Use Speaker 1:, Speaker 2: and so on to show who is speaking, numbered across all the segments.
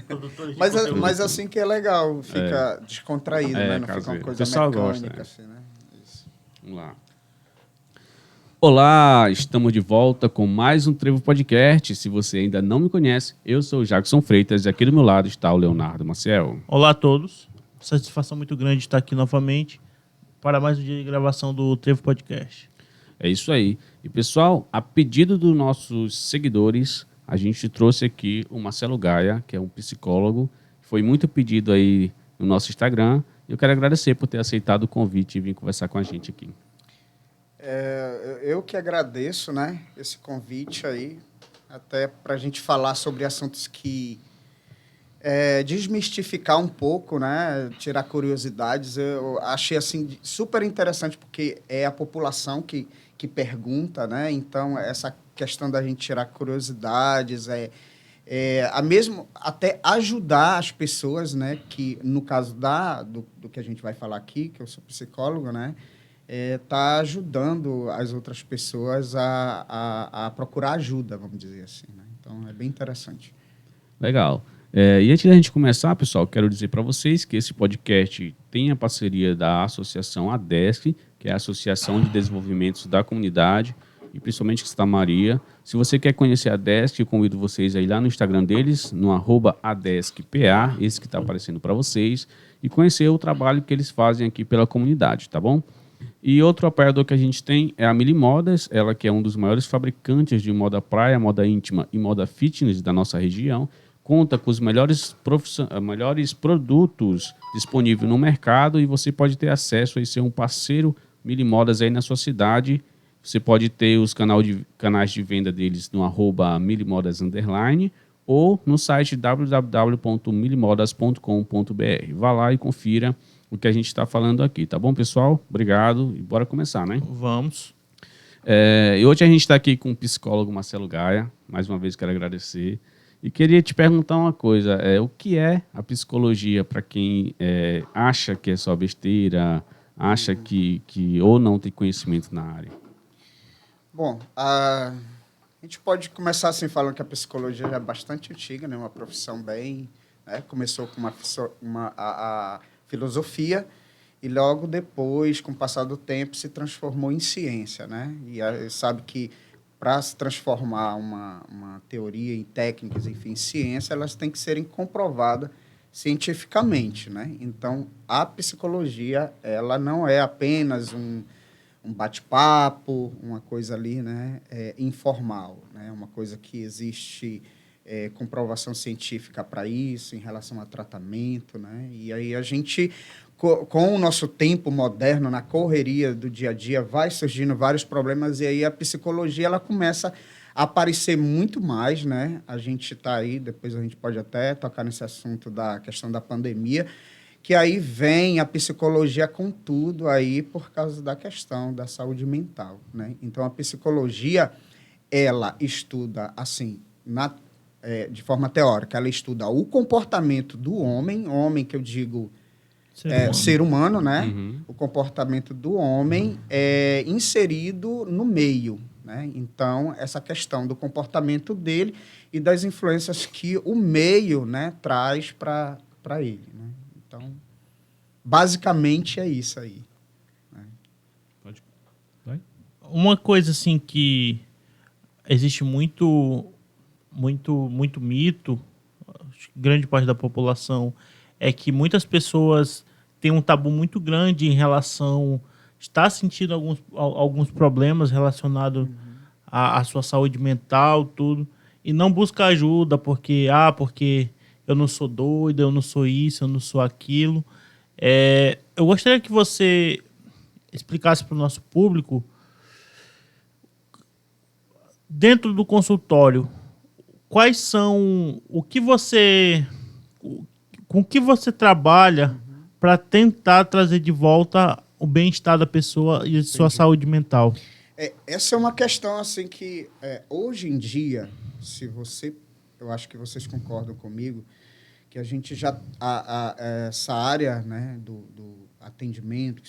Speaker 1: Produtores de
Speaker 2: Mas,
Speaker 1: conteúdo.
Speaker 2: mas assim que é legal, fica descontraído, né? Não fica uma
Speaker 3: caseiro.
Speaker 2: coisa
Speaker 3: O pessoal
Speaker 2: mecânica,
Speaker 3: gosta.
Speaker 2: assim, né? Isso.
Speaker 3: Vamos lá. Olá, estamos de volta com mais um Trevo Podcast. Se você ainda não me conhece, eu sou o Jackson Freitas e aqui do meu lado está o Leonardo Maciel.
Speaker 1: Olá a todos. Satisfação muito grande estar aqui novamente para mais um dia de gravação do Trevo Podcast.
Speaker 3: É isso aí. E pessoal, a pedido dos nossos seguidores, a gente trouxe aqui o Marcelo Gaia, que é um psicólogo. Foi muito pedido aí no nosso Instagram. Eu quero agradecer por ter aceitado o convite e vir conversar com a gente aqui.
Speaker 2: Eu que agradeço, né, esse convite aí, até para a gente falar sobre assuntos que desmistificar um pouco, né, tirar curiosidades. Eu achei assim super interessante porque é a população que pergunta, né? Então essa questão da gente tirar curiosidades a mesmo até ajudar as pessoas, né? Que no caso do que a gente vai falar aqui, que eu sou psicólogo, né? Tá ajudando as outras pessoas a procurar ajuda, vamos dizer assim, né? Então é bem interessante.
Speaker 3: Legal. E antes da gente começar, pessoal, quero dizer para vocês que esse podcast tem a parceria da Associação ADESC, que é a Associação de Desenvolvimento da Comunidade, e principalmente Santa Maria. Se você quer conhecer a ADESC, eu convido vocês aí lá no Instagram deles, no @ADESCPA, esse que está aparecendo para vocês, e conhecer o trabalho que eles fazem aqui pela comunidade, tá bom? E outro apoiador que a gente tem é a Mili Modas, ela que é um dos maiores fabricantes de moda praia, moda íntima e moda fitness da nossa região. Conta com os melhores produtos disponíveis no mercado e você pode ter acesso a ser um parceiro Mili Modas aí na sua cidade. Você pode ter os canais de venda deles no @milimodas_ ou no site www.milimodas.com.br. Vá lá e confira o que a gente está falando aqui, tá bom, pessoal? Obrigado e bora começar, né?
Speaker 1: Vamos.
Speaker 3: E hoje a gente está aqui com o psicólogo Marcelo Gaia. Mais uma vez quero agradecer. E queria te perguntar uma coisa. O que é a psicologia para quem acha que é só besteira, acha que ou não tem conhecimento na área?
Speaker 2: Bom, a gente pode começar assim falando que a psicologia já é bastante antiga, né? Uma profissão bem, né? Começou com a filosofia e logo depois, com o passar do tempo, se transformou em ciência, né? E sabe que para se transformar uma teoria em técnicas, enfim, em ciência, elas têm que serem comprovadas cientificamente, né? Então, a psicologia, ela não é apenas um bate-papo, uma coisa ali, né, informal, né, uma coisa que existe comprovação científica para isso, em relação a tratamento, né, e aí a gente, com o nosso tempo moderno, na correria do dia a dia, vai surgindo vários problemas, e aí a psicologia, ela começa a aparecer muito mais, né, a gente está aí, depois a gente pode até tocar nesse assunto da questão da pandemia, que aí vem a psicologia com tudo aí por causa da questão da saúde mental, né? Então, a psicologia, ela estuda, assim, de forma teórica, ela estuda o comportamento do homem que eu digo ser humano, né?
Speaker 3: Uhum.
Speaker 2: O comportamento do homem inserido no meio, né? Então, essa questão do comportamento dele e das influências que o meio, né, traz para ele, né? Então, basicamente é isso aí.
Speaker 3: Vai.
Speaker 1: Uma coisa assim que existe muito mito, acho que grande parte da população, é que muitas pessoas têm um tabu muito grande em relação estar sentindo alguns problemas relacionados à sua saúde mental, tudo, e não busca ajuda porque eu não sou doido, eu não sou isso, eu não sou aquilo. Eu gostaria que você explicasse para o nosso público, dentro do consultório, quais são com que você trabalha para tentar trazer de volta o bem-estar da pessoa e a sua saúde mental?
Speaker 2: Essa é uma questão assim que hoje em dia, eu acho que vocês concordam comigo, que a gente já essa área, né, do atendimento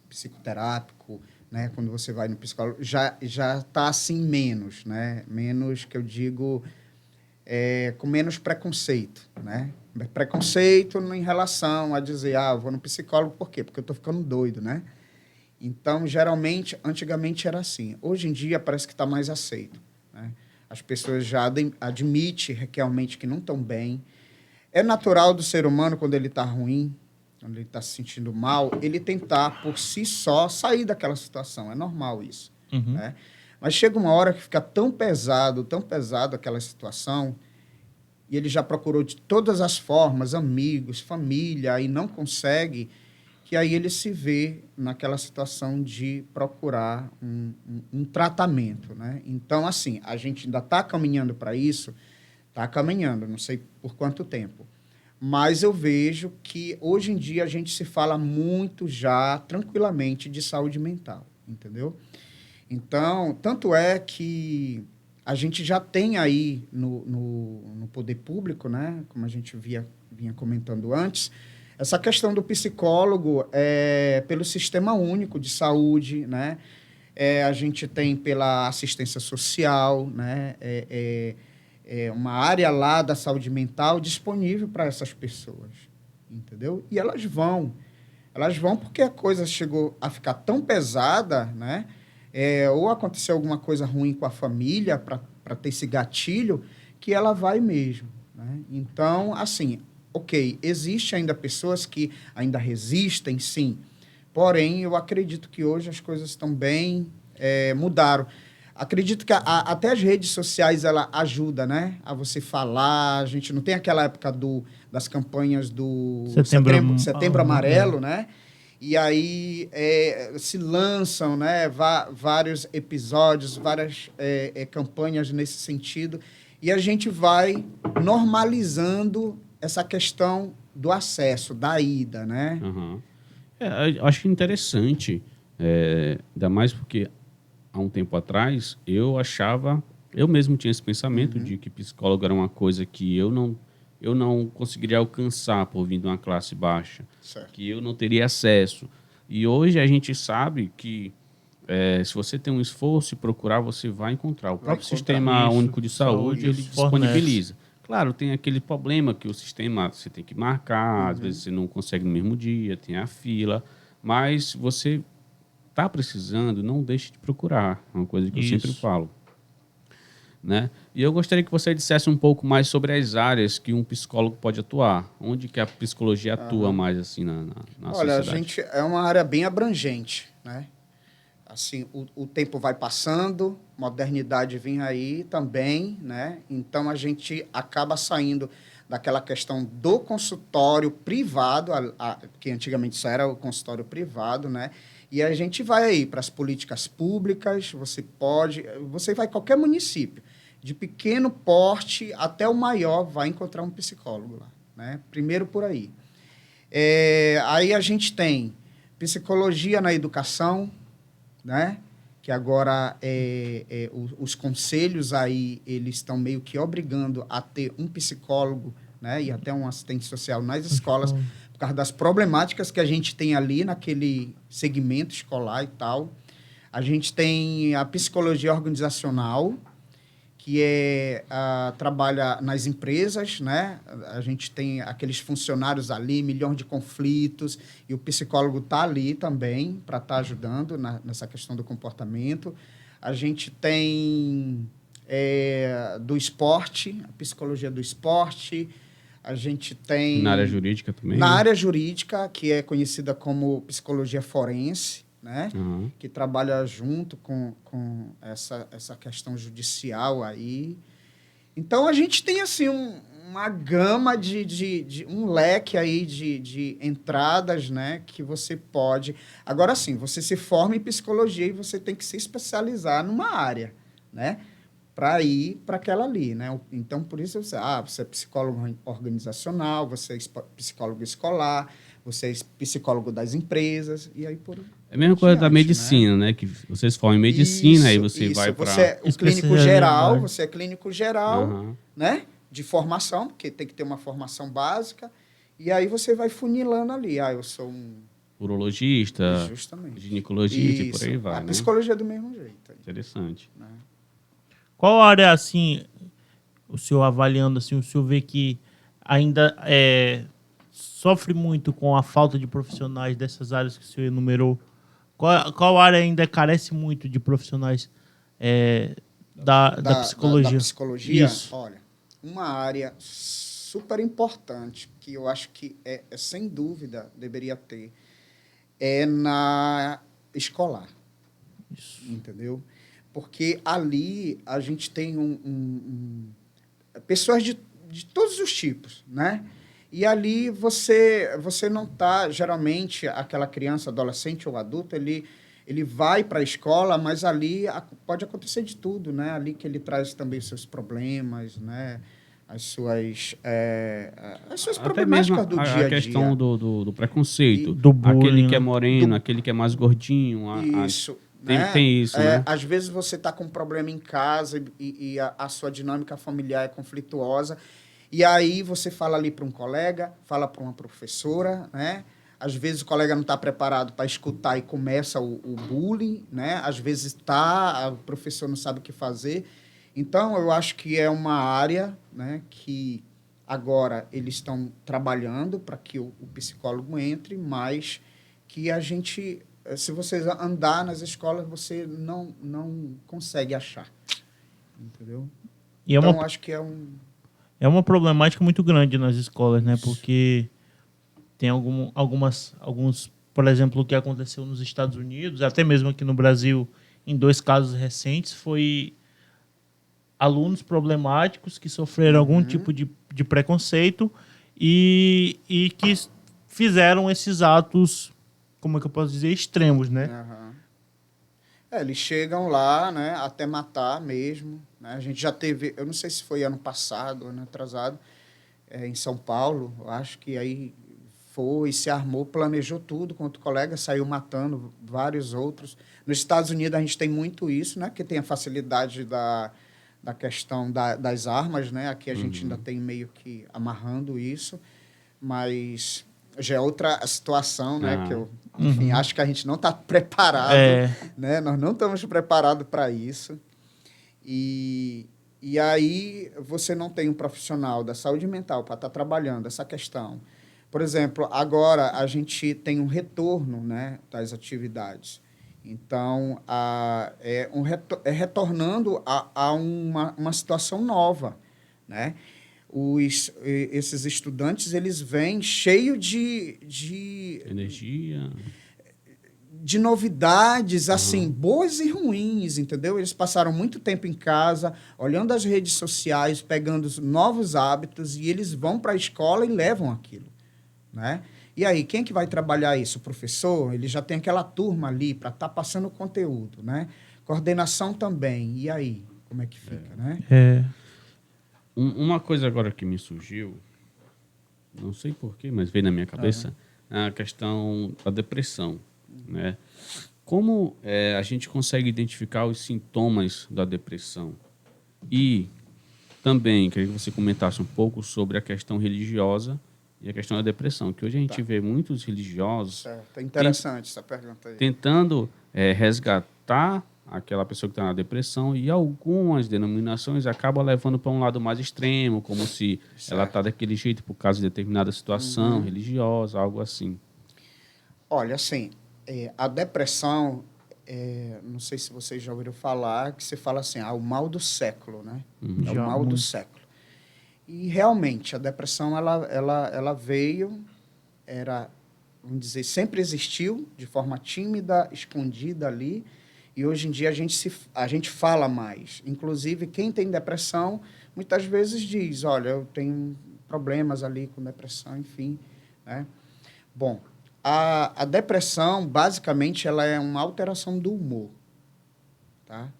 Speaker 2: psicoterápico, né, quando você vai no psicólogo, já está assim menos, né, menos que eu digo com menos preconceito, né? Preconceito em relação a dizer, eu vou no psicólogo por quê? Porque eu estou ficando doido, né? Então, geralmente, antigamente era assim. Hoje em dia parece que está mais aceito, né? As pessoas já admitem realmente que não estão bem. É natural do ser humano, quando ele está ruim, quando ele está se sentindo mal, ele tentar, por si só, sair daquela situação. É normal isso, né? Mas chega uma hora que fica tão pesado aquela situação, e ele já procurou de todas as formas, amigos, família, e não consegue, que aí ele se vê naquela situação de procurar um tratamento, né? Então, assim, a gente ainda está caminhando para isso, está caminhando, não sei por quanto tempo. Mas eu vejo que hoje em dia a gente se fala muito já, tranquilamente, de saúde mental, entendeu? Então, tanto é que a gente já tem aí no poder público, né, como a gente vinha comentando antes, essa questão do psicólogo pelo Sistema Único de Saúde, né? A gente tem pela assistência social, né? Uma área lá da saúde mental disponível para essas pessoas, entendeu? E elas vão porque a coisa chegou a ficar tão pesada, né? Ou aconteceu alguma coisa ruim com a família para ter esse gatilho, que ela vai mesmo, né? Então, assim, ok, existe ainda pessoas que ainda resistem, sim. Porém, eu acredito que hoje as coisas estão bem, mudaram. Acredito que até as redes sociais ela ajuda, né? A você falar. A gente não tem aquela época das campanhas do Setembro Amarelo, né? E aí se lançam, né, vários episódios, várias campanhas nesse sentido. E a gente vai normalizando essa questão do acesso, da ida, né?
Speaker 3: Uhum. Eu acho interessante, ainda mais porque há um tempo atrás eu mesmo tinha esse pensamento de que psicólogo era uma coisa que eu não conseguiria alcançar por vir de uma classe baixa,
Speaker 2: Certo.
Speaker 3: que eu não teria acesso. E hoje a gente sabe que se você tem um esforço e procurar, você vai encontrar. O próprio Sistema Único de Saúde, ele disponibiliza. Claro, tem aquele problema que o sistema você tem que marcar, às vezes você não consegue no mesmo dia, tem a fila, mas você está precisando, não deixe de procurar. É uma coisa que eu sempre falo, né? E eu gostaria que você dissesse um pouco mais sobre as áreas que um psicólogo pode atuar. Onde que a psicologia atua mais assim na
Speaker 2: Olha,
Speaker 3: sociedade?
Speaker 2: a gente é uma área bem abrangente, né? Assim, o tempo vai passando, modernidade vem aí também, né? Então a gente acaba saindo daquela questão do consultório privado, que antigamente só era o consultório privado, né? E a gente vai aí para as políticas públicas, você vai em qualquer município, de pequeno porte até o maior, vai encontrar um psicólogo lá, né? Primeiro por aí. Aí a gente tem psicologia na educação, né? Que agora os conselhos aí, eles estão meio que obrigando a ter um psicólogo, né? E até um assistente social nas escolas, por causa das problemáticas que a gente tem ali naquele segmento escolar e tal. A gente tem a psicologia organizacional, que trabalha nas empresas, né? A gente tem aqueles funcionários ali, milhões de conflitos, e o psicólogo está ali também para estar ajudando nessa questão do comportamento. A gente tem do esporte, a psicologia do esporte. A gente tem...
Speaker 3: Na área jurídica também?
Speaker 2: Na
Speaker 3: né?
Speaker 2: área jurídica, que é conhecida como psicologia forense, né? Que trabalha junto com essa questão judicial aí. Então, a gente tem assim, uma gama um leque aí de entradas, né? Que você pode... Agora, sim, você se forma em psicologia e você tem que se especializar numa área, né? Para ir para aquela ali, né? Então, por isso, você é psicólogo organizacional, você é psicólogo escolar, você é psicólogo das empresas, e aí por...
Speaker 3: É a mesma coisa da medicina, né? Que vocês formam em medicina, aí você vai para...
Speaker 2: Você é o clínico geral, você é clínico geral, né? De formação, porque tem que ter uma formação básica, e aí você vai funilando ali. Eu sou um...
Speaker 3: urologista,
Speaker 2: justamente,
Speaker 3: ginecologista e por aí vai,
Speaker 2: a
Speaker 3: né?
Speaker 2: psicologia é do mesmo jeito.
Speaker 3: Interessante.
Speaker 2: Né?
Speaker 1: Qual área, assim, o senhor avaliando, assim, o senhor vê que ainda sofre muito com a falta de profissionais dessas áreas que o senhor enumerou? Qual área ainda carece muito de profissionais da psicologia?
Speaker 2: Da psicologia,
Speaker 1: Isso.
Speaker 2: olha, uma área super importante que eu acho que sem dúvida deveria ter é na escolar.
Speaker 1: Isso.
Speaker 2: Entendeu? Porque ali a gente tem pessoas de todos os tipos, né? E ali você não está, geralmente, aquela criança, adolescente ou adulto, ele vai para a escola, mas ali pode acontecer de tudo, né? Ali que ele traz também seus problemas, né? As suas
Speaker 3: Até
Speaker 2: problemáticas
Speaker 3: mesmo
Speaker 2: do dia
Speaker 3: a
Speaker 2: a
Speaker 3: questão
Speaker 2: dia.
Speaker 3: do preconceito.
Speaker 1: Do bullying,
Speaker 3: Aquele que é
Speaker 1: né?
Speaker 3: moreno, aquele que é mais gordinho.
Speaker 2: Isso, né?
Speaker 3: Tem isso, né?
Speaker 2: Às vezes você está com um problema em casa e a sua dinâmica familiar é conflituosa. E aí você fala ali para um colega, fala para uma professora, né? Às vezes o colega não está preparado para escutar e começa o bullying, né? Às vezes o professor não sabe o que fazer. Então, eu acho que é uma área, né, que agora eles estão trabalhando para que o psicólogo entre, mas que a gente, se você andar nas escolas, você não consegue achar. Entendeu?
Speaker 1: E
Speaker 2: Então, eu acho que
Speaker 1: é uma problemática muito grande nas escolas, né?
Speaker 2: Isso.
Speaker 1: Porque tem alguns, por exemplo, o que aconteceu nos Estados Unidos, até mesmo aqui no Brasil, em 2 casos recentes, foi alunos problemáticos que sofreram algum tipo de preconceito e que fizeram esses atos, como é que eu posso dizer, extremos, né?
Speaker 2: Aham. Eles chegam lá, né, até matar mesmo, né? A gente já teve, eu não sei se foi ano passado, ano atrasado, em São Paulo, eu acho que aí se armou, planejou tudo com outro colega, saiu matando vários outros. Nos Estados Unidos a gente tem muito isso, né, que tem a facilidade da questão das armas, né? Aqui a gente ainda tem meio que amarrando isso, mas já é outra situação, né? Que eu, enfim, acho que a gente não está preparado, né? Nós não estamos preparados para isso. E aí você não tem um profissional da saúde mental para estar trabalhando essa questão. Por exemplo, agora a gente tem um retorno, né, das atividades. Então, retornando a uma situação nova, né? Esses estudantes, eles vêm cheios de
Speaker 3: energia,
Speaker 2: de novidades, assim, boas e ruins, entendeu? Eles passaram muito tempo em casa, olhando as redes sociais, pegando os novos hábitos, e eles vão para a escola e levam aquilo, né? E aí, quem que vai trabalhar isso? O professor? Ele já tem aquela turma ali para estar passando o conteúdo, né? Coordenação também. E aí, como é que fica, né?
Speaker 3: Uma coisa agora que me surgiu, não sei porquê, mas veio na minha cabeça, é a questão da depressão, né? Como a gente consegue identificar os sintomas da depressão? E também queria que você comentasse um pouco sobre a questão religiosa e a questão da depressão, que hoje a gente vê muitos religiosos...
Speaker 2: Certo. É interessante essa pergunta aí.
Speaker 3: Tentando resgatar aquela pessoa que está na depressão, e algumas denominações acabam levando para um lado mais extremo, como se ela está daquele jeito por causa de determinada situação religiosa, algo assim.
Speaker 2: Olha, assim, a depressão, não sei se vocês já ouviram falar, que se fala assim, o mal do século, né? É o
Speaker 1: Já
Speaker 2: mal do
Speaker 1: muito.
Speaker 2: século. E, realmente, a depressão, ela veio, vamos dizer, sempre existiu, de forma tímida, escondida ali, e hoje em dia a gente fala mais. Inclusive, quem tem depressão, muitas vezes diz, olha, eu tenho problemas ali com depressão, enfim, né? Bom, a depressão, basicamente, ela é uma alteração do humor, tá?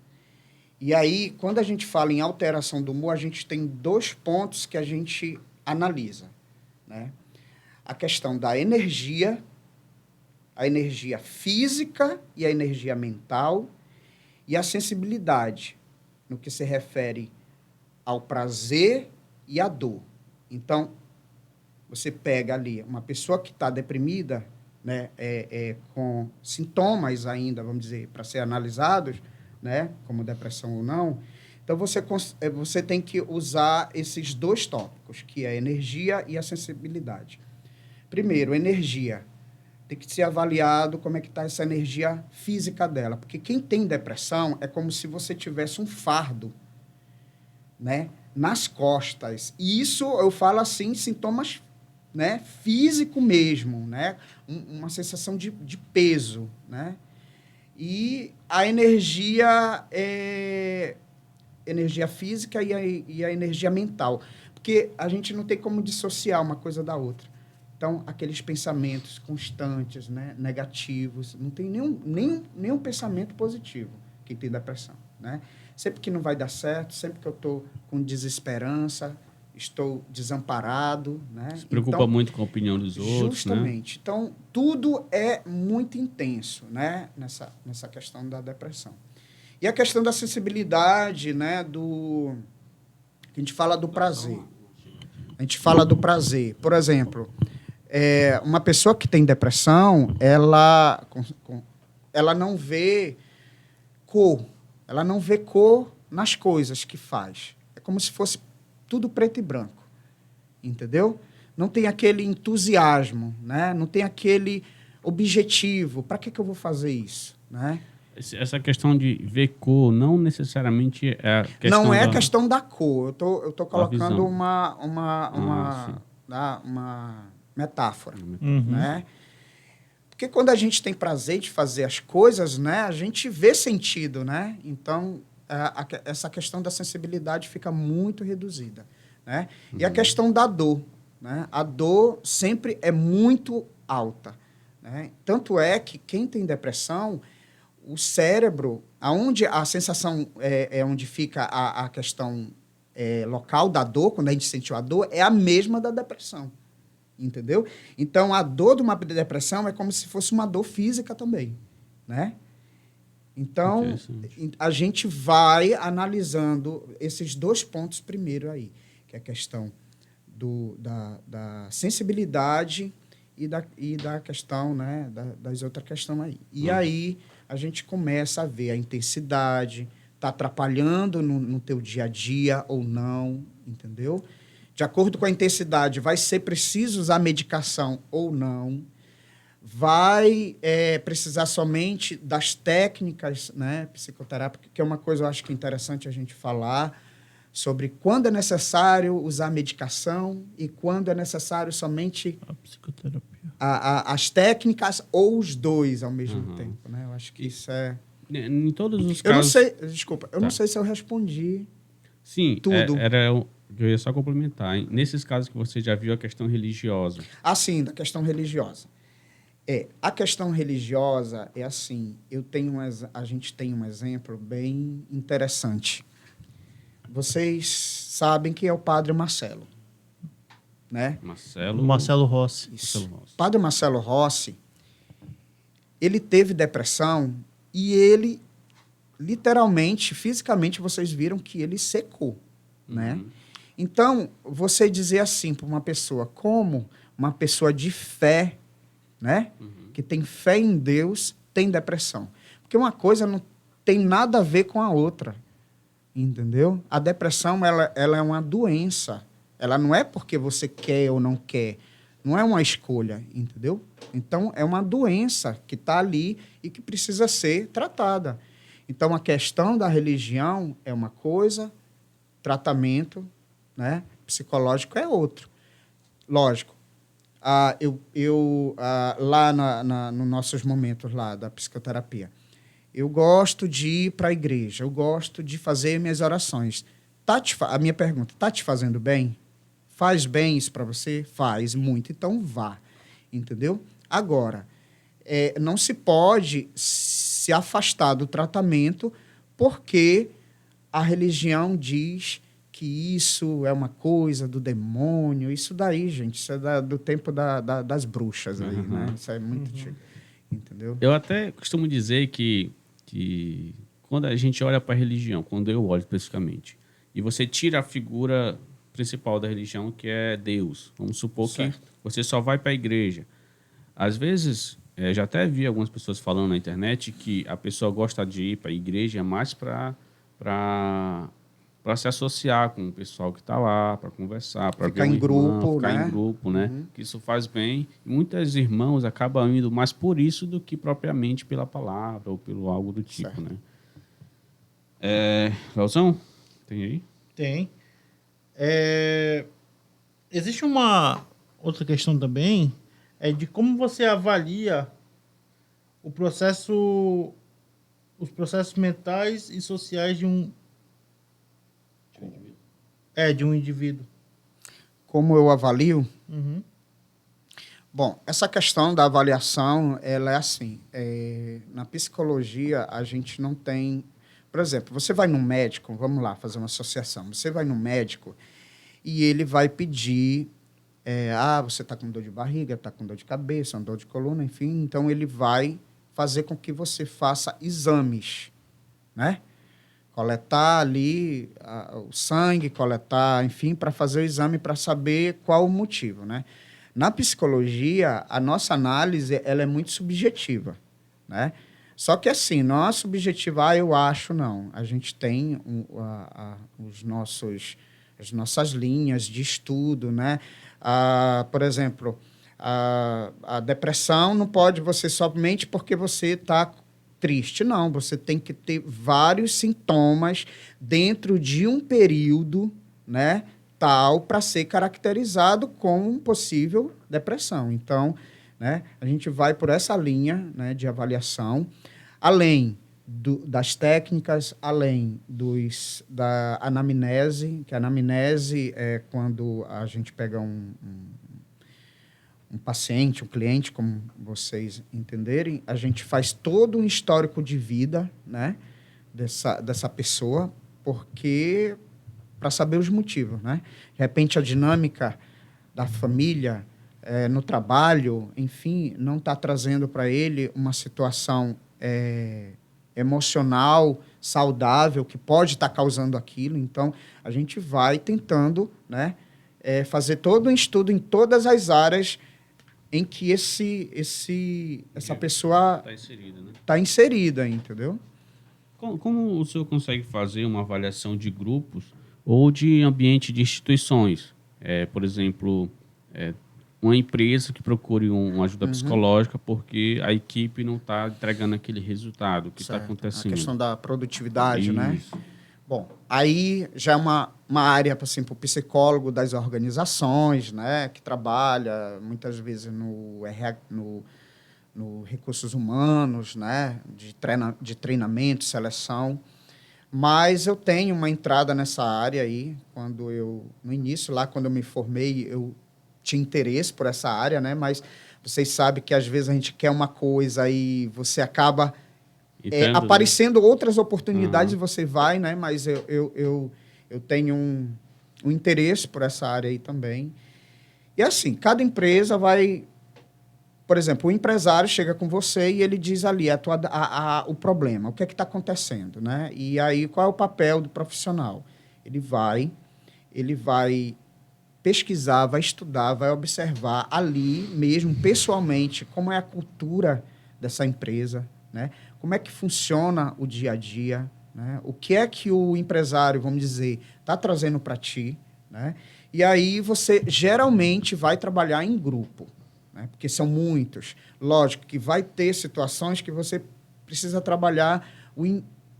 Speaker 2: E aí, quando a gente fala em alteração do humor, a gente tem 2 pontos que a gente analisa, né? A questão da energia, a energia física e a energia mental, e a sensibilidade, no que se refere ao prazer e à dor. Então, você pega ali uma pessoa que está deprimida, né, com sintomas ainda, vamos dizer, para ser analisados, né, como depressão ou não, Então, você tem que usar esses dois tópicos, que é a energia e a sensibilidade. Primeiro, energia. Tem que ser avaliado como é que está essa energia física dela. Porque quem tem depressão é como se você tivesse um fardo, né, nas costas. E isso, eu falo assim, sintomas, né, físico mesmo, né, uma sensação de peso, né. E a energia energia física e a energia mental. Porque a gente não tem como dissociar uma coisa da outra. Então, aqueles pensamentos constantes, né, negativos, não tem nenhum pensamento positivo quem tem depressão, né? Sempre que não vai dar certo, sempre que eu estou com desesperança, estou desamparado, né?
Speaker 3: Se preocupa muito com a opinião dos outros,
Speaker 2: justamente.
Speaker 3: né?
Speaker 2: Então, tudo é muito intenso, né, nessa questão da depressão. E a questão da sensibilidade, né, a gente fala do prazer. A gente fala do prazer. Por exemplo, uma pessoa que tem depressão, ela não vê cor. Ela não vê cor nas coisas que faz. É como se fosse tudo preto e branco. Entendeu? Não tem aquele entusiasmo, né? Não tem aquele objetivo. Para que eu vou fazer isso, né?
Speaker 3: Essa questão de ver cor não necessariamente é a questão
Speaker 2: não é a questão da cor. Eu tô colocando
Speaker 3: visão.
Speaker 2: uma metáfora,
Speaker 1: Uhum.
Speaker 2: né? Porque quando a gente tem prazer de fazer as coisas, né, a gente vê sentido, né? Então, essa questão da sensibilidade fica muito reduzida, né? E a questão da dor, né? A dor sempre é muito alta, né? Tanto é que quem tem depressão, o cérebro, aonde a sensação é onde fica a questão local da dor, quando a gente sentiu a dor, é a mesma da depressão. Entendeu? Então, a dor de uma depressão é como se fosse uma dor física também, né? Então, a gente vai analisando esses dois pontos primeiro aí, que é a questão da sensibilidade e da questão, né, das outras questões aí. E aí, a gente começa a ver a intensidade, está atrapalhando no teu dia a dia ou não, entendeu? De acordo com a intensidade, vai ser preciso usar medicação ou não. Vai precisar somente das técnicas, né, psicoterápicas, que é uma coisa, eu acho que é interessante a gente falar, sobre quando é necessário usar medicação e quando é necessário somente
Speaker 1: A psicoterapia.
Speaker 2: as técnicas ou os dois ao mesmo tempo, né? Eu acho que isso é...
Speaker 3: Em todos os
Speaker 2: Eu não
Speaker 3: casos...
Speaker 2: sei, desculpa, eu não sei se eu respondi.
Speaker 3: Sim,
Speaker 2: tudo.
Speaker 3: Eu ia só complementar. Hein? Nesses casos que você já viu a questão religiosa.
Speaker 2: Ah, sim, da questão religiosa. A questão religiosa é assim, a gente tem um exemplo bem interessante. Vocês sabem quem é o Padre Marcelo, né?
Speaker 1: Marcelo Rossi.
Speaker 2: Isso. Padre Marcelo Rossi, ele teve depressão e ele, literalmente, fisicamente, vocês viram que ele secou, né? Então, você dizer assim para uma pessoa, como uma pessoa de fé, né? Que tem fé em Deus, tem depressão. Porque uma coisa não tem nada a ver com a outra, entendeu? A depressão, ela é uma doença. Ela não é porque você quer ou não quer. Não é uma escolha, entendeu? Então, é uma doença que está ali e que precisa ser tratada. Então, a questão da religião é uma coisa, tratamento, né, psicológico é outro. Lógico. Lá nos nossos momentos lá da psicoterapia, eu gosto de ir para a igreja, eu gosto de fazer minhas orações. A minha pergunta, está te fazendo bem? Faz bem isso para você? Faz muito, então vá. Entendeu? Agora, não se pode se afastar do tratamento porque a religião diz que isso é uma coisa do demônio. Isso daí, gente, isso é do tempo das bruxas aí, né? Isso é muito antigo, entendeu?
Speaker 3: Eu até costumo dizer que quando a gente olha para a religião, quando eu olho especificamente, e você tira a figura principal da religião, que é Deus. Vamos supor certo. Que você só vai para a igreja. Às vezes, já até vi algumas pessoas falando na internet que a pessoa gosta de ir para a igreja mais para para se associar com o pessoal que está lá, para conversar, para
Speaker 2: Ficar
Speaker 3: ver um
Speaker 2: em grupo,
Speaker 3: ficar
Speaker 2: né?
Speaker 3: em grupo, né? Que isso faz bem. E muitos irmãos acabam indo mais por isso do que propriamente pela palavra ou pelo algo do tipo,
Speaker 2: Certo.
Speaker 3: né? Leozão, tem aí?
Speaker 1: Tem. Existe uma outra questão também, é de como você avalia o processo, os processos mentais e sociais de um indivíduo.
Speaker 2: Como eu avalio?
Speaker 1: Uhum.
Speaker 2: Bom, essa questão da avaliação, ela é assim, na psicologia a gente não tem, por exemplo, você vai no médico, vamos lá fazer uma associação, você vai no médico e ele vai pedir, você está com dor de barriga, está com dor de cabeça, dor de coluna, enfim, então ele vai fazer com que você faça exames, né? Coletar ali o sangue, coletar, enfim, para fazer o exame para saber qual o motivo, né? Na psicologia, a nossa análise ela é muito subjetiva, né? Só que assim, não é subjetiva, eu acho, não. A gente tem as nossas linhas de estudo, né? Por exemplo, a depressão não pode você somente porque você está triste, não. Você tem que ter vários sintomas dentro de um período, né? Tal para ser caracterizado como possível depressão. Então, né, a gente vai por essa linha, né, de avaliação, além das técnicas, além da anamnese, que a anamnese é quando a gente pega um paciente, um cliente, como vocês entenderem, a gente faz todo um histórico de vida, né, dessa pessoa, porque para saber os motivos, né? De repente, a dinâmica da família, no trabalho, enfim, não está trazendo para ele uma situação emocional, saudável, que pode estar causando aquilo. Então, a gente vai tentando, né, fazer todo um estudo em todas as áreas em que essa pessoa
Speaker 3: Está inserida, né?
Speaker 2: está inserida, entendeu?
Speaker 3: Como o senhor consegue fazer uma avaliação de grupos ou de ambiente de instituições? Por exemplo, uma empresa que procure uma ajuda psicológica porque a equipe não está entregando aquele resultado. O que está
Speaker 2: Certo.
Speaker 3: acontecendo?
Speaker 2: A questão da produtividade, né?
Speaker 3: Isso.
Speaker 2: Bom, aí já é uma área assim, para o psicólogo das organizações, né? Que trabalha muitas vezes no recursos humanos, né? De treinamento, seleção. Mas eu tenho uma entrada nessa área aí, no início, lá quando eu me formei, eu tinha interesse por essa área, né? Mas vocês sabem que às vezes a gente quer uma coisa e você acaba aparecendo outras oportunidades e você vai, né? Mas eu tenho um interesse por essa área aí também. E assim, cada empresa vai... Por exemplo, o empresário chega com você e ele diz ali o problema, o que é que está acontecendo, né? E aí, qual é o papel do profissional? Ele vai pesquisar, vai estudar, vai observar ali mesmo, pessoalmente, como é a cultura dessa empresa, né? Como é que funciona o dia a dia, né? O que é que o empresário, vamos dizer, está trazendo para ti, né? E aí você geralmente vai trabalhar em grupo, né? Porque são muitos. Lógico que vai ter situações que você precisa trabalhar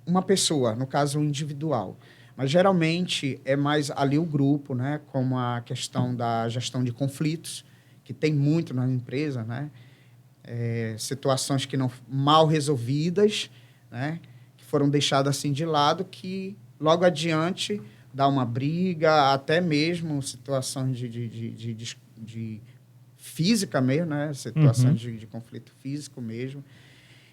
Speaker 2: uma pessoa, no caso, o individual. Mas, geralmente, é mais ali o grupo, né? Como a questão da gestão de conflitos, que tem muito na empresa, né? Situações que não mal resolvidas, né? Que foram deixadas assim de lado, que logo adiante dá uma briga, até mesmo situações de física mesmo, né? Situações de conflito físico mesmo.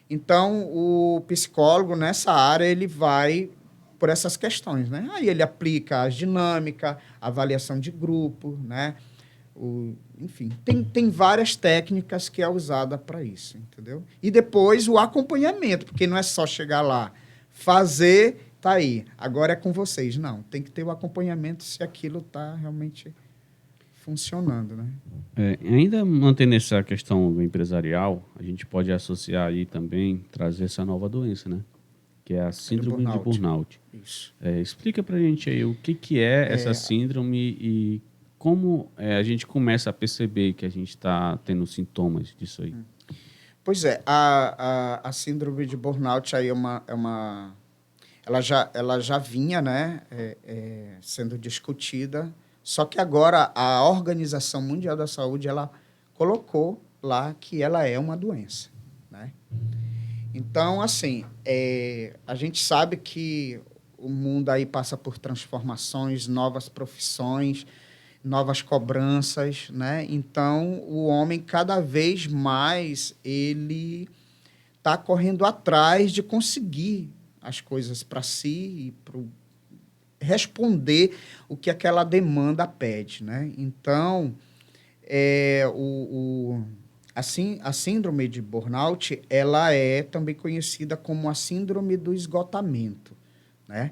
Speaker 2: Então, o psicólogo, nessa área, ele vai por essas questões, né? Aí ele aplica a dinâmica, a avaliação de grupo, né? Enfim, tem várias técnicas que é usada para isso, entendeu? E depois o acompanhamento, porque não é só chegar lá, fazer, tá aí, agora é com vocês. Não, tem que ter o acompanhamento se aquilo está realmente funcionando, né?
Speaker 3: Ainda mantendo essa questão do empresarial, a gente pode associar aí também, trazer essa nova doença, né? que é a síndrome de burnout.
Speaker 2: Isso.
Speaker 3: Explica pra gente aí o que é essa síndrome e como a gente começa a perceber que a gente está tendo sintomas disso aí.
Speaker 2: Pois é, a síndrome de burnout aí ela já vinha, né, sendo discutida, só que agora a Organização Mundial da Saúde ela colocou lá que ela é uma doença, né? Então, assim, a gente sabe que o mundo aí passa por transformações, novas profissões, novas cobranças, né? Então, o homem, cada vez mais, ele está correndo atrás de conseguir as coisas para si e responder o que aquela demanda pede, né? Então, a síndrome de burnout, ela é também conhecida como a síndrome do esgotamento, né?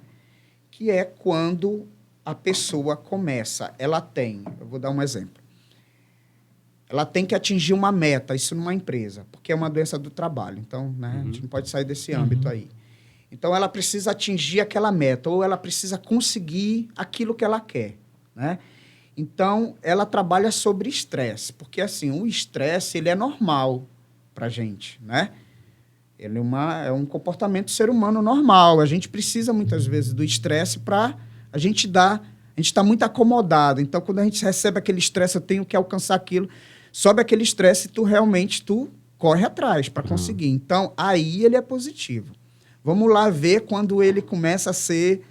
Speaker 2: Que é quando a pessoa começa, eu vou dar um exemplo, ela tem que atingir uma meta, isso numa empresa, porque é uma doença do trabalho, então, né, a gente não pode sair desse âmbito aí. Então, ela precisa atingir aquela meta, ou ela precisa conseguir aquilo que ela quer, né? Então, ela trabalha sobre estresse, porque, assim, o estresse, ele é normal para a gente, né? Ele é um comportamento do ser humano normal. A gente precisa, muitas vezes, do estresse para a gente está muito acomodado. Então, quando a gente recebe aquele estresse, eu tenho que alcançar aquilo, sobe aquele estresse e tu corre atrás para conseguir. Então, aí ele é positivo. Vamos lá ver quando ele começa a ser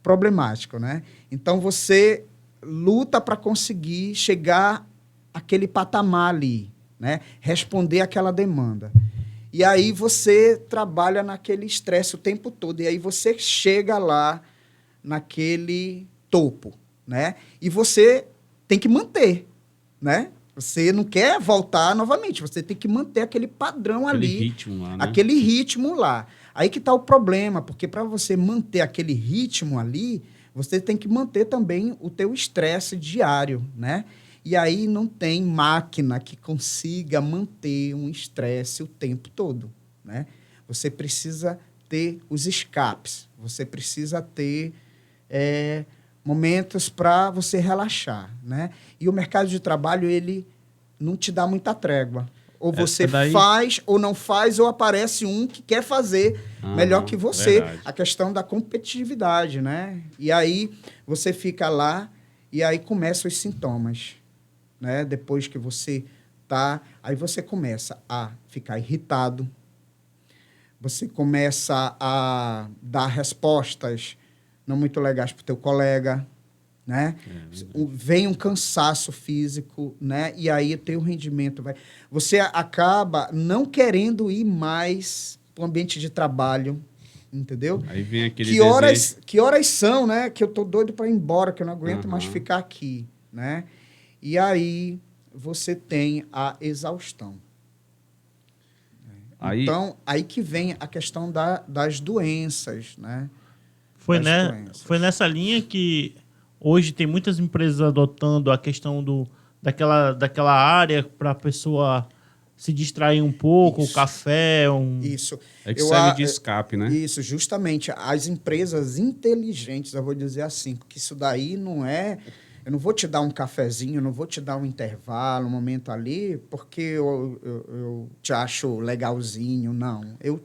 Speaker 2: problemático, né? Então, você luta para conseguir chegar àquele patamar ali, né? Responder àquela demanda. E aí você trabalha naquele estresse o tempo todo. E aí você chega lá naquele topo, né? E você tem que manter, né? Você não quer voltar novamente, você tem que manter aquele padrão ali.
Speaker 3: Aquele ritmo lá, né?
Speaker 2: Aquele ritmo lá. Aí que está o problema, porque para você manter aquele ritmo ali, você tem que manter também o teu estresse diário, né? E aí não tem máquina que consiga manter um estresse o tempo todo, né? Você precisa ter os escapes, você precisa ter momentos para você relaxar, né? E o mercado de trabalho, ele não te dá muita trégua. Ou você faz, ou não faz, ou aparece um que quer fazer melhor que você.
Speaker 3: Verdade.
Speaker 2: A questão da competitividade, né? E aí você fica lá e aí começam os sintomas, né? Depois que você tá... Aí você começa a ficar irritado, você começa a dar respostas não muito legais para o teu colega, né? Vem um cansaço físico, né? E aí o teu rendimento vai... Você acaba não querendo ir mais para o ambiente de trabalho, entendeu?
Speaker 3: Aí vem aquele
Speaker 2: que horas são, né? Que eu tô doido para ir embora, que eu não aguento mais ficar aqui, né? E aí você tem a exaustão. Então, aí que vem a questão das doenças, né?
Speaker 1: Foi nessa linha que hoje tem muitas empresas adotando a questão daquela área para a pessoa se distrair um pouco, o café...
Speaker 2: Isso.
Speaker 3: É que serve de escape, né?
Speaker 2: Isso, justamente. As empresas inteligentes, eu vou dizer assim, porque isso daí não é... Eu não vou te dar um cafezinho, eu não vou te dar um intervalo, um momento ali, porque eu te acho legalzinho, não. Eu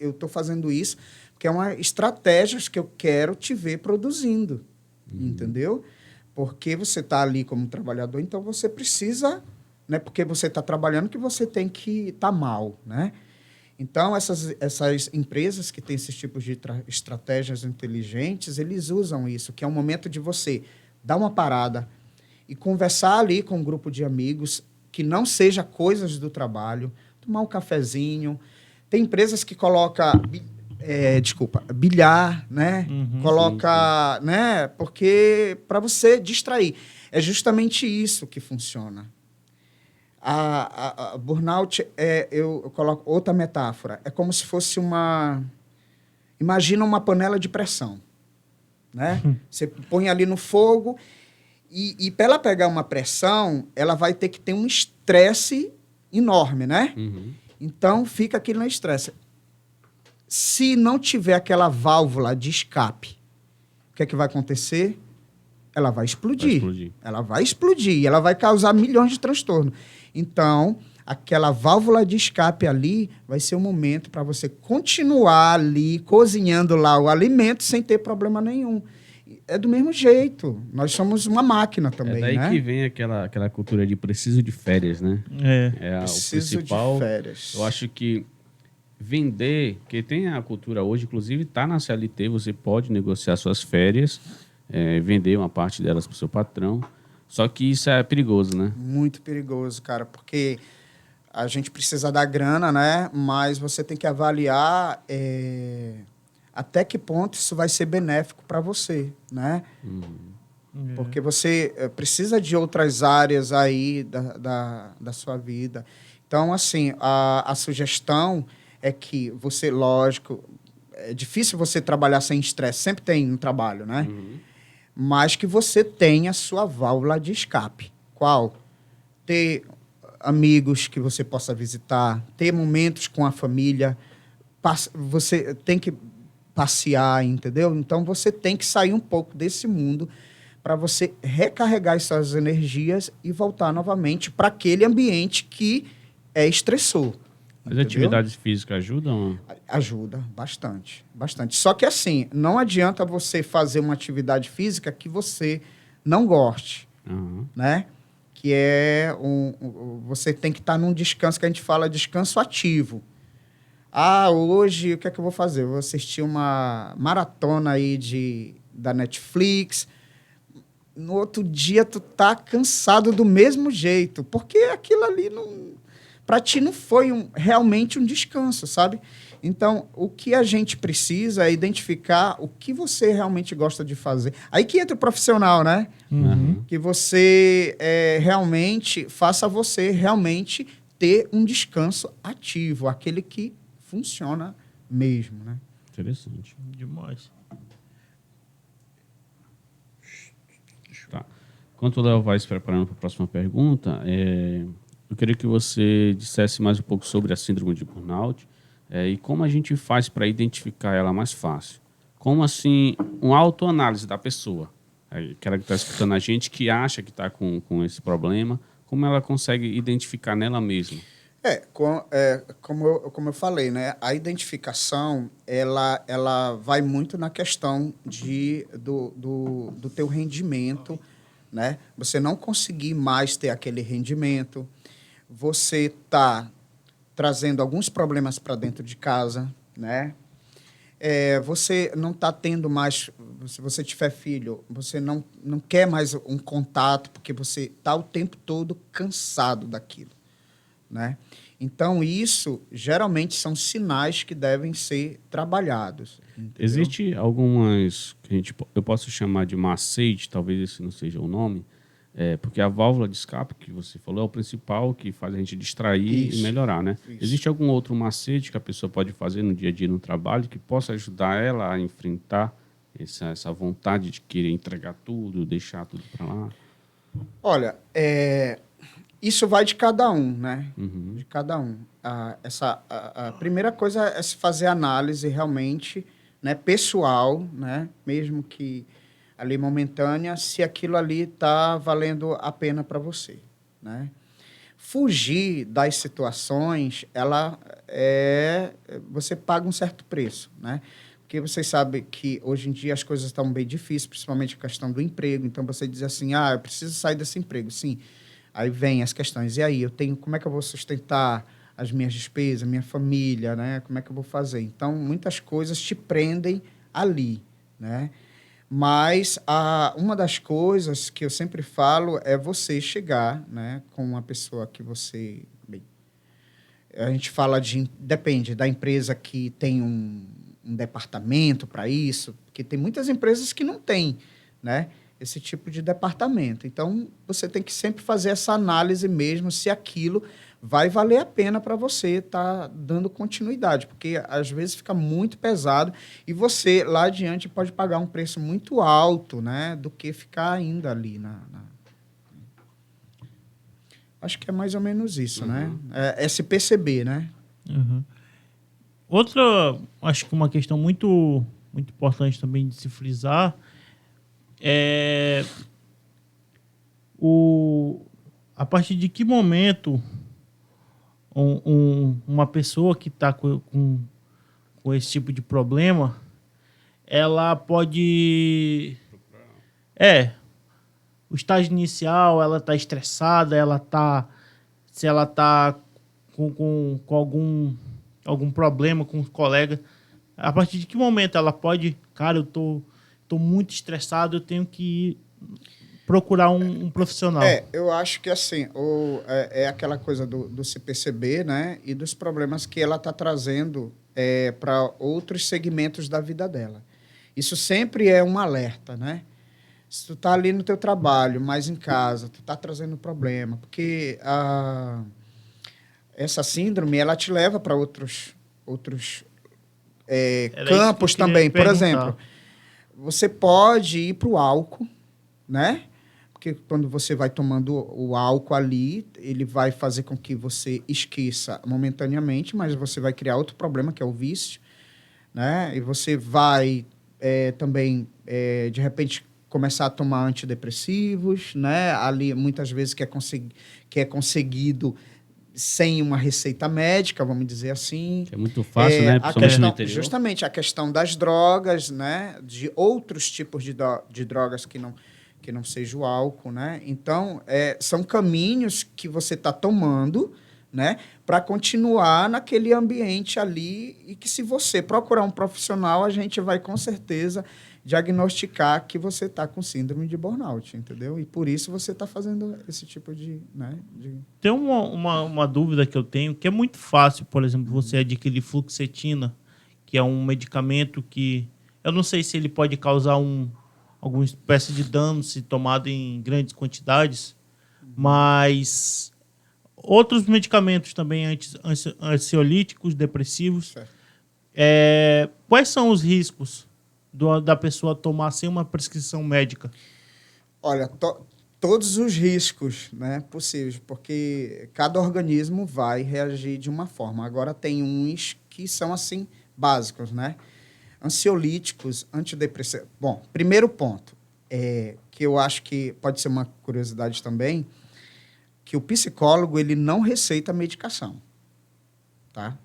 Speaker 2: estou fazendo isso porque é uma estratégia que eu quero te ver produzindo, entendeu? Porque você está ali como trabalhador, então você precisa, né? Porque você está trabalhando que você tem que estar mal, né? Então, essas empresas que têm esses tipos de estratégias inteligentes, eles usam isso, que é um momento de você dar uma parada e conversar ali com um grupo de amigos, que não seja coisas do trabalho, tomar um cafezinho. Tem empresas que colocam, bilhar, né? Coloca, sim. Né? Porque para você distrair. É justamente isso que funciona. A burnout, eu coloco outra metáfora, é como se fosse imagina uma panela de pressão, né? Você põe ali no fogo e para ela pegar uma pressão, ela vai ter que ter um estresse enorme, né? Então, fica aquilo no estresse. Se não tiver aquela válvula de escape, o que é que vai acontecer? Ela vai explodir. Ela vai explodir e ela vai causar milhões de transtornos. Então, aquela válvula de escape ali vai ser o momento para você continuar ali cozinhando lá o alimento sem ter problema nenhum. É do mesmo jeito. Nós somos uma máquina também,
Speaker 3: É daí
Speaker 2: né?
Speaker 3: que vem aquela cultura de preciso de férias, né? O
Speaker 2: Preciso
Speaker 3: principal.
Speaker 2: de férias.
Speaker 3: Eu acho que vender, que tem a cultura hoje, inclusive está na CLT, você pode negociar suas férias, vender uma parte delas para o seu patrão. Só que isso é perigoso, né?
Speaker 2: Muito perigoso, cara, porque a gente precisa da grana, né? Mas você tem que avaliar até que ponto isso vai ser benéfico para você, né? Porque você precisa de outras áreas aí da sua vida. Então, assim, a sugestão é que você, lógico, é difícil você trabalhar sem estresse, sempre tem no trabalho, né? Mas que você tenha a sua válvula de escape. Qual? Ter amigos que você possa visitar, ter momentos com a família, você tem que passear, entendeu? Então, você tem que sair um pouco desse mundo para você recarregar as suas energias e voltar novamente para aquele ambiente que é estressor.
Speaker 3: As
Speaker 2: entendeu?
Speaker 3: atividades físicas ajudam?
Speaker 2: Ajuda bastante, bastante. Só que assim, não adianta você fazer uma atividade física que você não goste, né? Que é você tem que estar num descanso que a gente fala descanso ativo. Hoje o que é que eu vou fazer? Eu vou assistir uma maratona aí da Netflix. No outro dia tu tá cansado do mesmo jeito, porque aquilo ali não, para ti não foi realmente um descanso, sabe? Então, o que a gente precisa é identificar o que você realmente gosta de fazer. Aí que entra o profissional, né? Que você realmente faça você realmente ter um descanso ativo, aquele que funciona mesmo, né?
Speaker 3: Interessante.
Speaker 1: Demais.
Speaker 3: Tá. Enquanto o Léo vai se preparando para a próxima pergunta, eu queria que você dissesse mais um pouco sobre a síndrome de burnout e como a gente faz para identificar ela mais fácil. Como assim, uma autoanálise da pessoa, aquela que está escutando a gente, que acha que está com esse problema, como ela consegue identificar nela mesma?
Speaker 2: Como eu falei, né? A identificação ela vai muito na questão do teu rendimento, né? Você não conseguir mais ter aquele rendimento, você está trazendo alguns problemas para dentro de casa, né? Você não está tendo mais, se você tiver filho, você não quer mais um contato, porque você está o tempo todo cansado daquilo, né? Então, isso geralmente são sinais que devem ser trabalhados. Entendeu?
Speaker 3: Existe algumas que eu posso chamar de macete, talvez esse não seja o nome, porque a válvula de escape que você falou é o principal que faz a gente distrair e melhorar, né?
Speaker 2: Isso.
Speaker 3: Existe algum outro macete que a pessoa pode fazer no dia a dia no trabalho que possa ajudar ela a enfrentar essa vontade de querer entregar tudo, deixar tudo para lá?
Speaker 2: Olha, isso vai de cada um, né?
Speaker 3: Uhum.
Speaker 2: De cada um. A primeira coisa é se fazer análise realmente, né, pessoal, né? Mesmo que ali momentânea, se aquilo ali está valendo a pena para você, né? Fugir das situações, você paga um certo preço, né? Porque vocês sabem que hoje em dia as coisas estão bem difíceis, principalmente a questão do emprego. Então você diz assim, eu preciso sair desse emprego, sim. Aí vem as questões, e aí, como é que eu vou sustentar as minhas despesas, minha família, né? Como é que eu vou fazer? Então, muitas coisas te prendem ali, né? Mas uma das coisas que eu sempre falo é você chegar, né, com uma pessoa que você... Bem, a gente fala depende da empresa que tem um departamento para isso, porque tem muitas empresas que não têm, né, esse tipo de departamento. Então, você tem que sempre fazer essa análise mesmo se aquilo vai valer a pena para você estar dando continuidade, porque às vezes fica muito pesado e você, lá adiante, pode pagar um preço muito alto, né, do que ficar ainda ali Acho que é mais ou menos isso, né? É se perceber, né?
Speaker 1: Uhum. Outra, acho que uma questão muito, muito importante também de se frisar é a partir de que momento uma pessoa que está com esse tipo de problema, ela pode... o estágio inicial, ela está estressada, se ela está com algum problema com os colegas, a partir de que momento ela pode, cara, eu tô muito estressado, eu tenho que ir procurar um profissional.
Speaker 2: Eu acho que assim, é aquela coisa do se perceber, né? E dos problemas que ela está trazendo para outros segmentos da vida dela. Isso sempre é um alerta, né? Se tu tá ali no teu trabalho, mas em casa, tu tá trazendo problema, porque essa síndrome, ela te leva para outros campos também. Por exemplo, você pode ir para o álcool, né? Porque quando você vai tomando o álcool ali, ele vai fazer com que você esqueça momentaneamente, mas você vai criar outro problema, que é o vício, né? E você vai também, de repente, começar a tomar antidepressivos, né? Ali, muitas vezes, que é conseguido sem uma receita médica, vamos dizer assim.
Speaker 3: É muito fácil, né?
Speaker 2: Justamente a questão das drogas, né? De outros tipos de drogas que não seja o álcool, né? Então, são caminhos que você está tomando, né? Para continuar naquele ambiente ali e que, se você procurar um profissional, a gente vai, com certeza, diagnosticar que você está com síndrome de burnout, entendeu? E por isso você está fazendo esse tipo de... né?
Speaker 1: Tem uma dúvida que eu tenho, que é muito fácil, por exemplo, você adquirir fluoxetina, que é um medicamento que... Eu não sei se ele pode causar alguma espécie de dano se tomado em grandes quantidades, mas outros medicamentos também ansiolíticos, depressivos. Quais são os riscos da pessoa tomar sem uma prescrição médica?
Speaker 2: Olha, todos os riscos, né, possíveis, porque cada organismo vai reagir de uma forma. Agora, tem uns que são, assim, básicos, né? Ansiolíticos, antidepressivos. Bom, primeiro ponto, que eu acho que pode ser uma curiosidade também, que o psicólogo, ele não receita medicação, tá?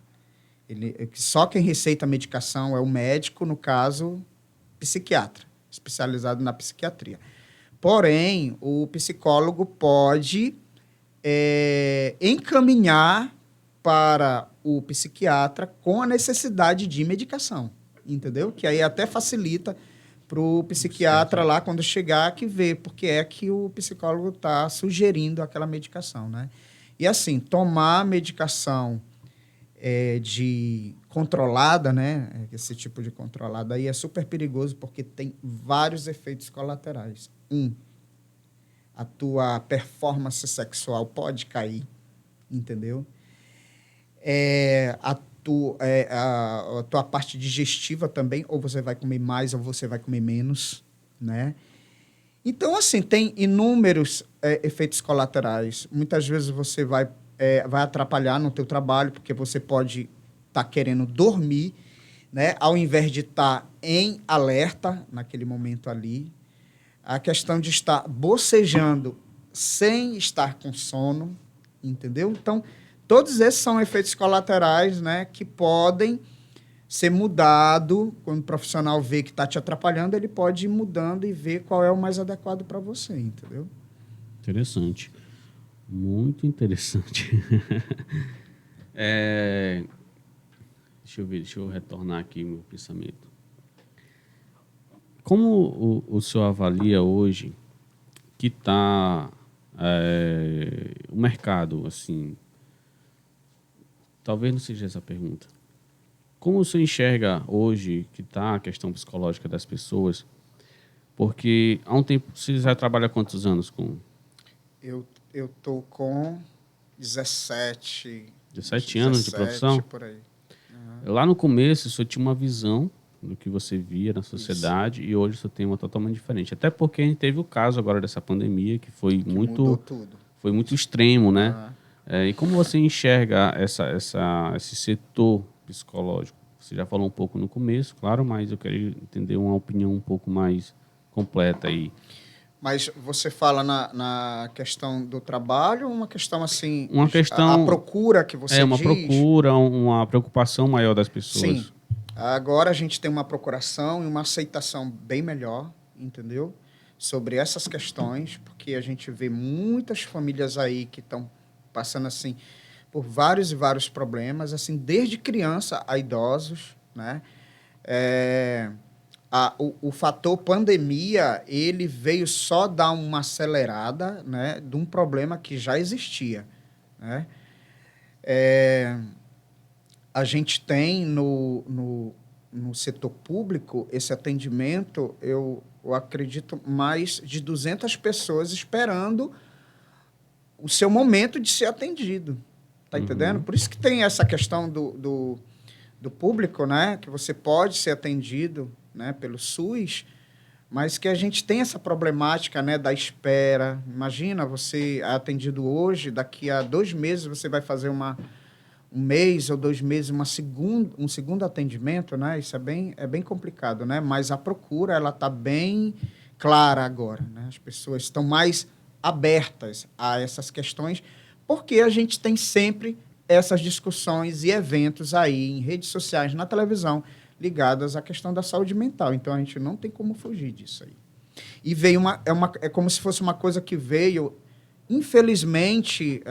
Speaker 2: Só quem receita medicação é o médico, no caso, psiquiatra, especializado na psiquiatria. Porém, o psicólogo pode encaminhar para o psiquiatra com a necessidade de medicação, entendeu? Que aí até facilita para o psiquiatra lá, quando chegar, que vê porque é que o psicólogo está sugerindo aquela medicação, né? E assim, tomar medicação de controlada, né? Esse tipo de controlada aí é super perigoso, porque tem vários efeitos colaterais. A tua performance sexual pode cair, entendeu? A tua parte digestiva também, ou você vai comer mais ou você vai comer menos, né? Então, assim, tem inúmeros efeitos colaterais. Muitas vezes você vai atrapalhar no teu trabalho, porque você pode estar querendo dormir, né? Ao invés de estar em alerta naquele momento ali. A questão de estar bocejando sem estar com sono, entendeu? Então, todos esses são efeitos colaterais, né, que podem ser mudados. Quando o profissional vê que está te atrapalhando, ele pode ir mudando e ver qual é o mais adequado para você, entendeu?
Speaker 3: Interessante. Muito interessante. Deixa eu retornar aqui meu pensamento. Como o senhor avalia hoje que está o mercado, assim... Talvez não seja essa a pergunta. Como o senhor enxerga hoje que está a questão psicológica das pessoas? Porque há um tempo... Você já trabalha há quantos anos com...
Speaker 2: Eu estou com 17
Speaker 3: anos de profissão?
Speaker 2: Por aí.
Speaker 3: Lá no começo, o senhor tinha uma visão do que você via na sociedade. Isso. E hoje o senhor tem uma totalmente diferente. Até porque a gente teve o caso agora dessa pandemia, que foi
Speaker 2: mudou tudo.
Speaker 3: Foi muito extremo, né? E como você enxerga esse setor psicológico? Você já falou um pouco no começo, claro, mas eu quero entender uma opinião um pouco mais completa aí.
Speaker 2: Mas você fala na questão do trabalho, uma questão assim,
Speaker 3: Uma questão...
Speaker 2: a procura que você
Speaker 3: uma
Speaker 2: diz?
Speaker 3: procura, uma preocupação maior das pessoas.
Speaker 2: Sim. Agora a gente tem uma procuração e uma aceitação bem melhor, entendeu? Sobre essas questões, porque a gente vê muitas famílias aí que estão passando assim por vários e vários problemas, assim, desde criança a idosos, né? O fator pandemia, ele veio só dar uma acelerada, né, de um problema que já existia, né? A gente tem no setor público esse atendimento, eu acredito, mais de 200 pessoas esperando o seu momento de ser atendido. Tá entendendo? Por isso que tem essa questão do público, né? Que você pode ser atendido, né, pelo SUS, mas que a gente tem essa problemática, né, da espera. Imagina, você é atendido hoje, daqui a 2 meses você vai fazer um mês ou 2 meses um segundo atendimento, né? Isso é bem complicado, né? Mas a procura, ela está bem clara agora, né? As pessoas estão mais abertas a essas questões, porque a gente tem sempre essas discussões e eventos aí em redes sociais, na televisão, ligadas à questão da saúde mental. Então, a gente não tem como fugir disso aí. E veio é como se fosse uma coisa que veio, infelizmente,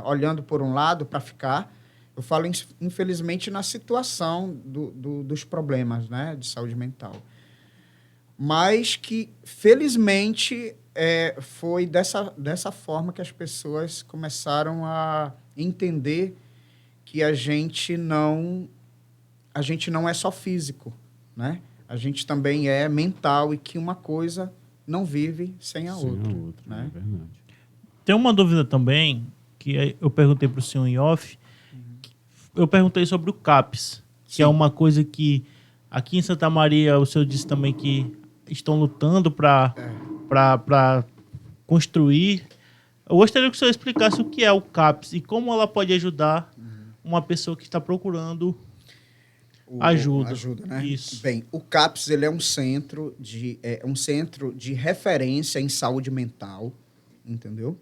Speaker 2: olhando por um lado para ficar, eu falo, infelizmente, na situação dos problemas, né, de saúde mental. Mas que, felizmente, foi dessa forma que as pessoas começaram a entender que a gente não é só físico, né? A gente também é mental e que uma coisa não vive sem a outra. Né?
Speaker 3: É verdade.
Speaker 1: Tem uma dúvida também, que eu perguntei para o senhor em off. Eu perguntei sobre o CAPS, que é uma coisa que aqui em Santa Maria, o senhor disse também que estão lutando para construir. Eu gostaria que o senhor explicasse o que é o CAPS e como ela pode ajudar uma pessoa que está procurando ajuda.
Speaker 2: Né?
Speaker 1: Isso.
Speaker 2: Bem, o CAPS, ele é um centro de referência em saúde mental, entendeu?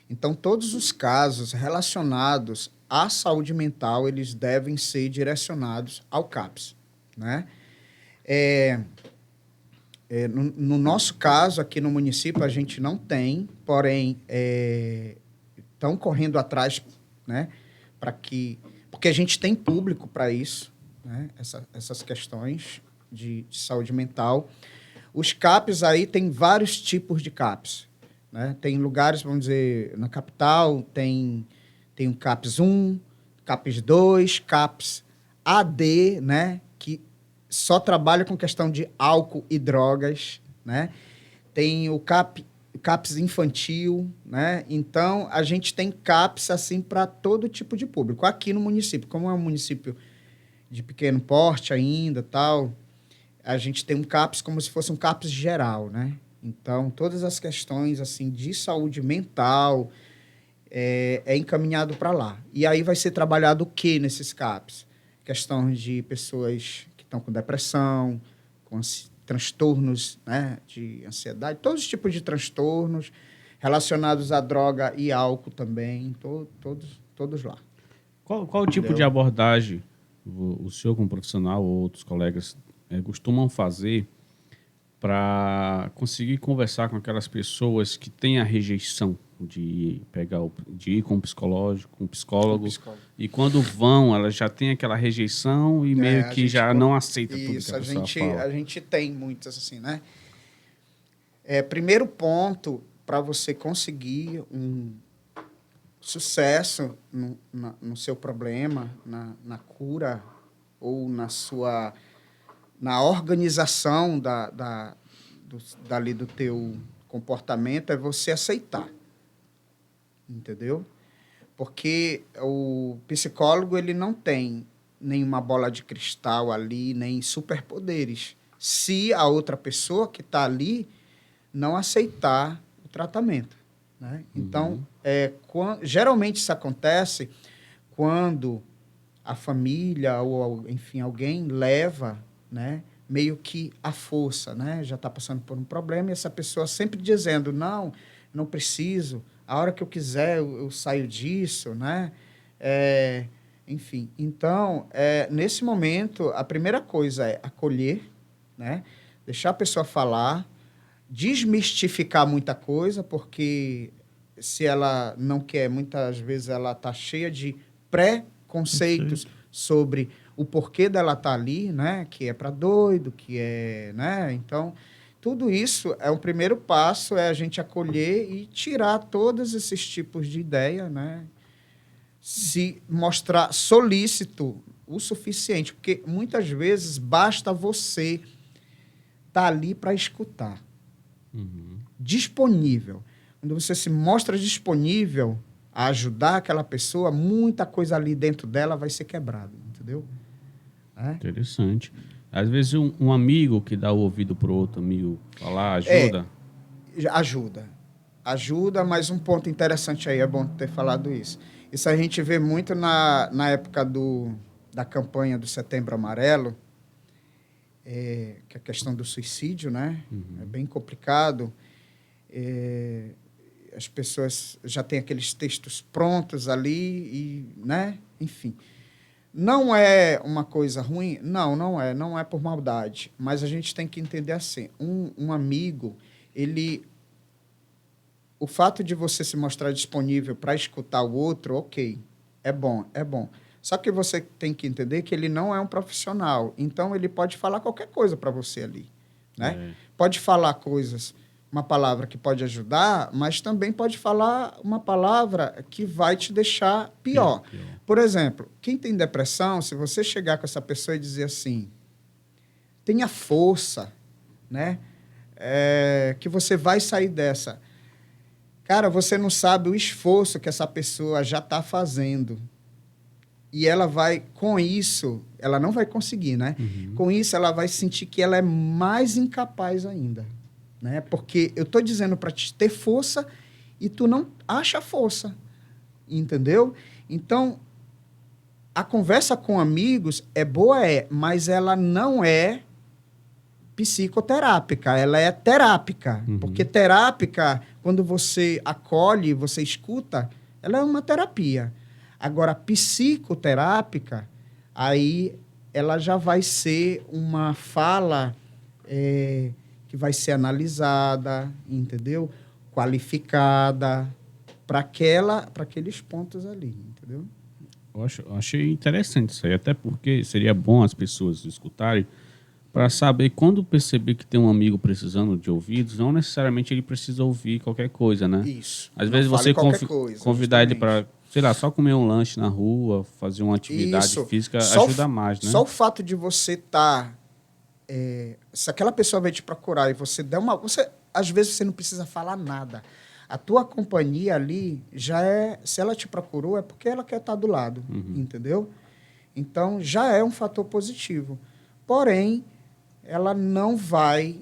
Speaker 2: Então, todos os casos relacionados à saúde mental, eles devem ser direcionados ao CAPS, né? No nosso caso, aqui no município, a gente não tem, porém, estão correndo atrás, né, porque a gente tem público para isso, né, essas questões de saúde mental. Os CAPs aí tem vários tipos de CAPs, né? Tem lugares, vamos dizer, na capital, tem o CAPS 1, CAPS 2, CAPS AD, né, que só trabalha com questão de álcool e drogas, né? Tem o CAPS infantil, né? Então, a gente tem CAPS assim para todo tipo de público. Aqui no município, como é um município de pequeno porte ainda, tal, a gente tem um CAPS como se fosse um CAPS geral, né? Então, todas as questões assim de saúde mental é encaminhado para lá. E aí vai ser trabalhado o que nesses CAPS? Questões de pessoas que estão com depressão, com transtornos, né, de ansiedade, todos os tipos de transtornos relacionados à droga e álcool também, todos lá.
Speaker 3: Qual o tipo de abordagem o senhor como profissional ou outros colegas costumam fazer para conseguir conversar com aquelas pessoas que têm a rejeição de ir com um psicólogo, e quando vão, elas já têm aquela rejeição e meio que já não aceita tudo que a pessoa fala.
Speaker 2: A gente tem muitas assim, né? Primeiro ponto para você conseguir um sucesso no seu problema, na cura ou na organização dali do teu comportamento é você aceitar, entendeu? Porque o psicólogo, ele não tem nenhuma bola de cristal ali, nem superpoderes, se a outra pessoa que está ali não aceitar o tratamento, né? Então, geralmente isso acontece quando a família ou, enfim, alguém leva, né, meio que à força, né? Já está passando por um problema e essa pessoa sempre dizendo, não preciso, a hora que eu quiser eu saio disso, né? Enfim, então, nesse momento, a primeira coisa é acolher, né? Deixar a pessoa falar, desmistificar muita coisa, porque se ela não quer, muitas vezes ela está cheia de preconceitos sobre o porquê dela estar ali, né? Que é para doido, que é, né? Então, tudo isso é o primeiro passo, é a gente acolher e tirar todos esses tipos de ideia, né? Se mostrar solícito o suficiente, porque muitas vezes basta você estar ali para escutar. Disponível. Quando você se mostra disponível a ajudar aquela pessoa, muita coisa ali dentro dela vai ser quebrada, entendeu?
Speaker 3: Interessante. Às vezes um amigo que dá o ouvido para o outro amigo falar ajuda?
Speaker 2: Ajuda, mas um ponto interessante aí, é bom ter falado isso. Isso a gente vê muito na época da campanha do Setembro Amarelo, que é a questão do suicídio, né? É bem complicado. As pessoas já têm aqueles textos prontos ali, né? Enfim. Não é uma coisa ruim? Não é por maldade. Mas a gente tem que entender assim, um amigo, o fato de você se mostrar disponível para escutar o outro, ok, é bom. Só que você tem que entender que ele não é um profissional. Então, ele pode falar qualquer coisa para você ali, né? Pode falar uma palavra que pode ajudar, mas também pode falar uma palavra que vai te deixar pior. Por exemplo, quem tem depressão, se você chegar com essa pessoa e dizer assim, tenha força, né? Que você vai sair dessa. Cara, você não sabe o esforço que essa pessoa já está fazendo. E ela vai, com isso, ela não vai conseguir, né? Com isso, ela vai sentir que ela é mais incapaz ainda. Né? Porque eu estou dizendo para te ter força e tu não acha força. Entendeu? Então, a conversa com amigos é boa, mas ela não é psicoterápica, ela é terápica. Porque terápica, quando você acolhe, você escuta, ela é uma terapia. Agora, psicoterápica, aí ela já vai ser uma fala que vai ser analisada, entendeu? Qualificada para aqueles pontos ali, entendeu?
Speaker 3: Eu achei interessante isso aí, até porque seria bom as pessoas escutarem para saber quando perceber que tem um amigo precisando de ouvidos, não necessariamente ele precisa ouvir qualquer coisa, né?
Speaker 2: Isso.
Speaker 3: Às vezes você convidar ele para, sei lá, só comer um lanche na rua, fazer uma atividade física, ajuda mais, né?
Speaker 2: Só o fato de você estar... se aquela pessoa vai te procurar e você der às vezes você não precisa falar nada. A tua companhia ali já se ela te procurou, é porque ela quer estar do lado, entendeu? Então, já é um fator positivo. Porém, ela não vai...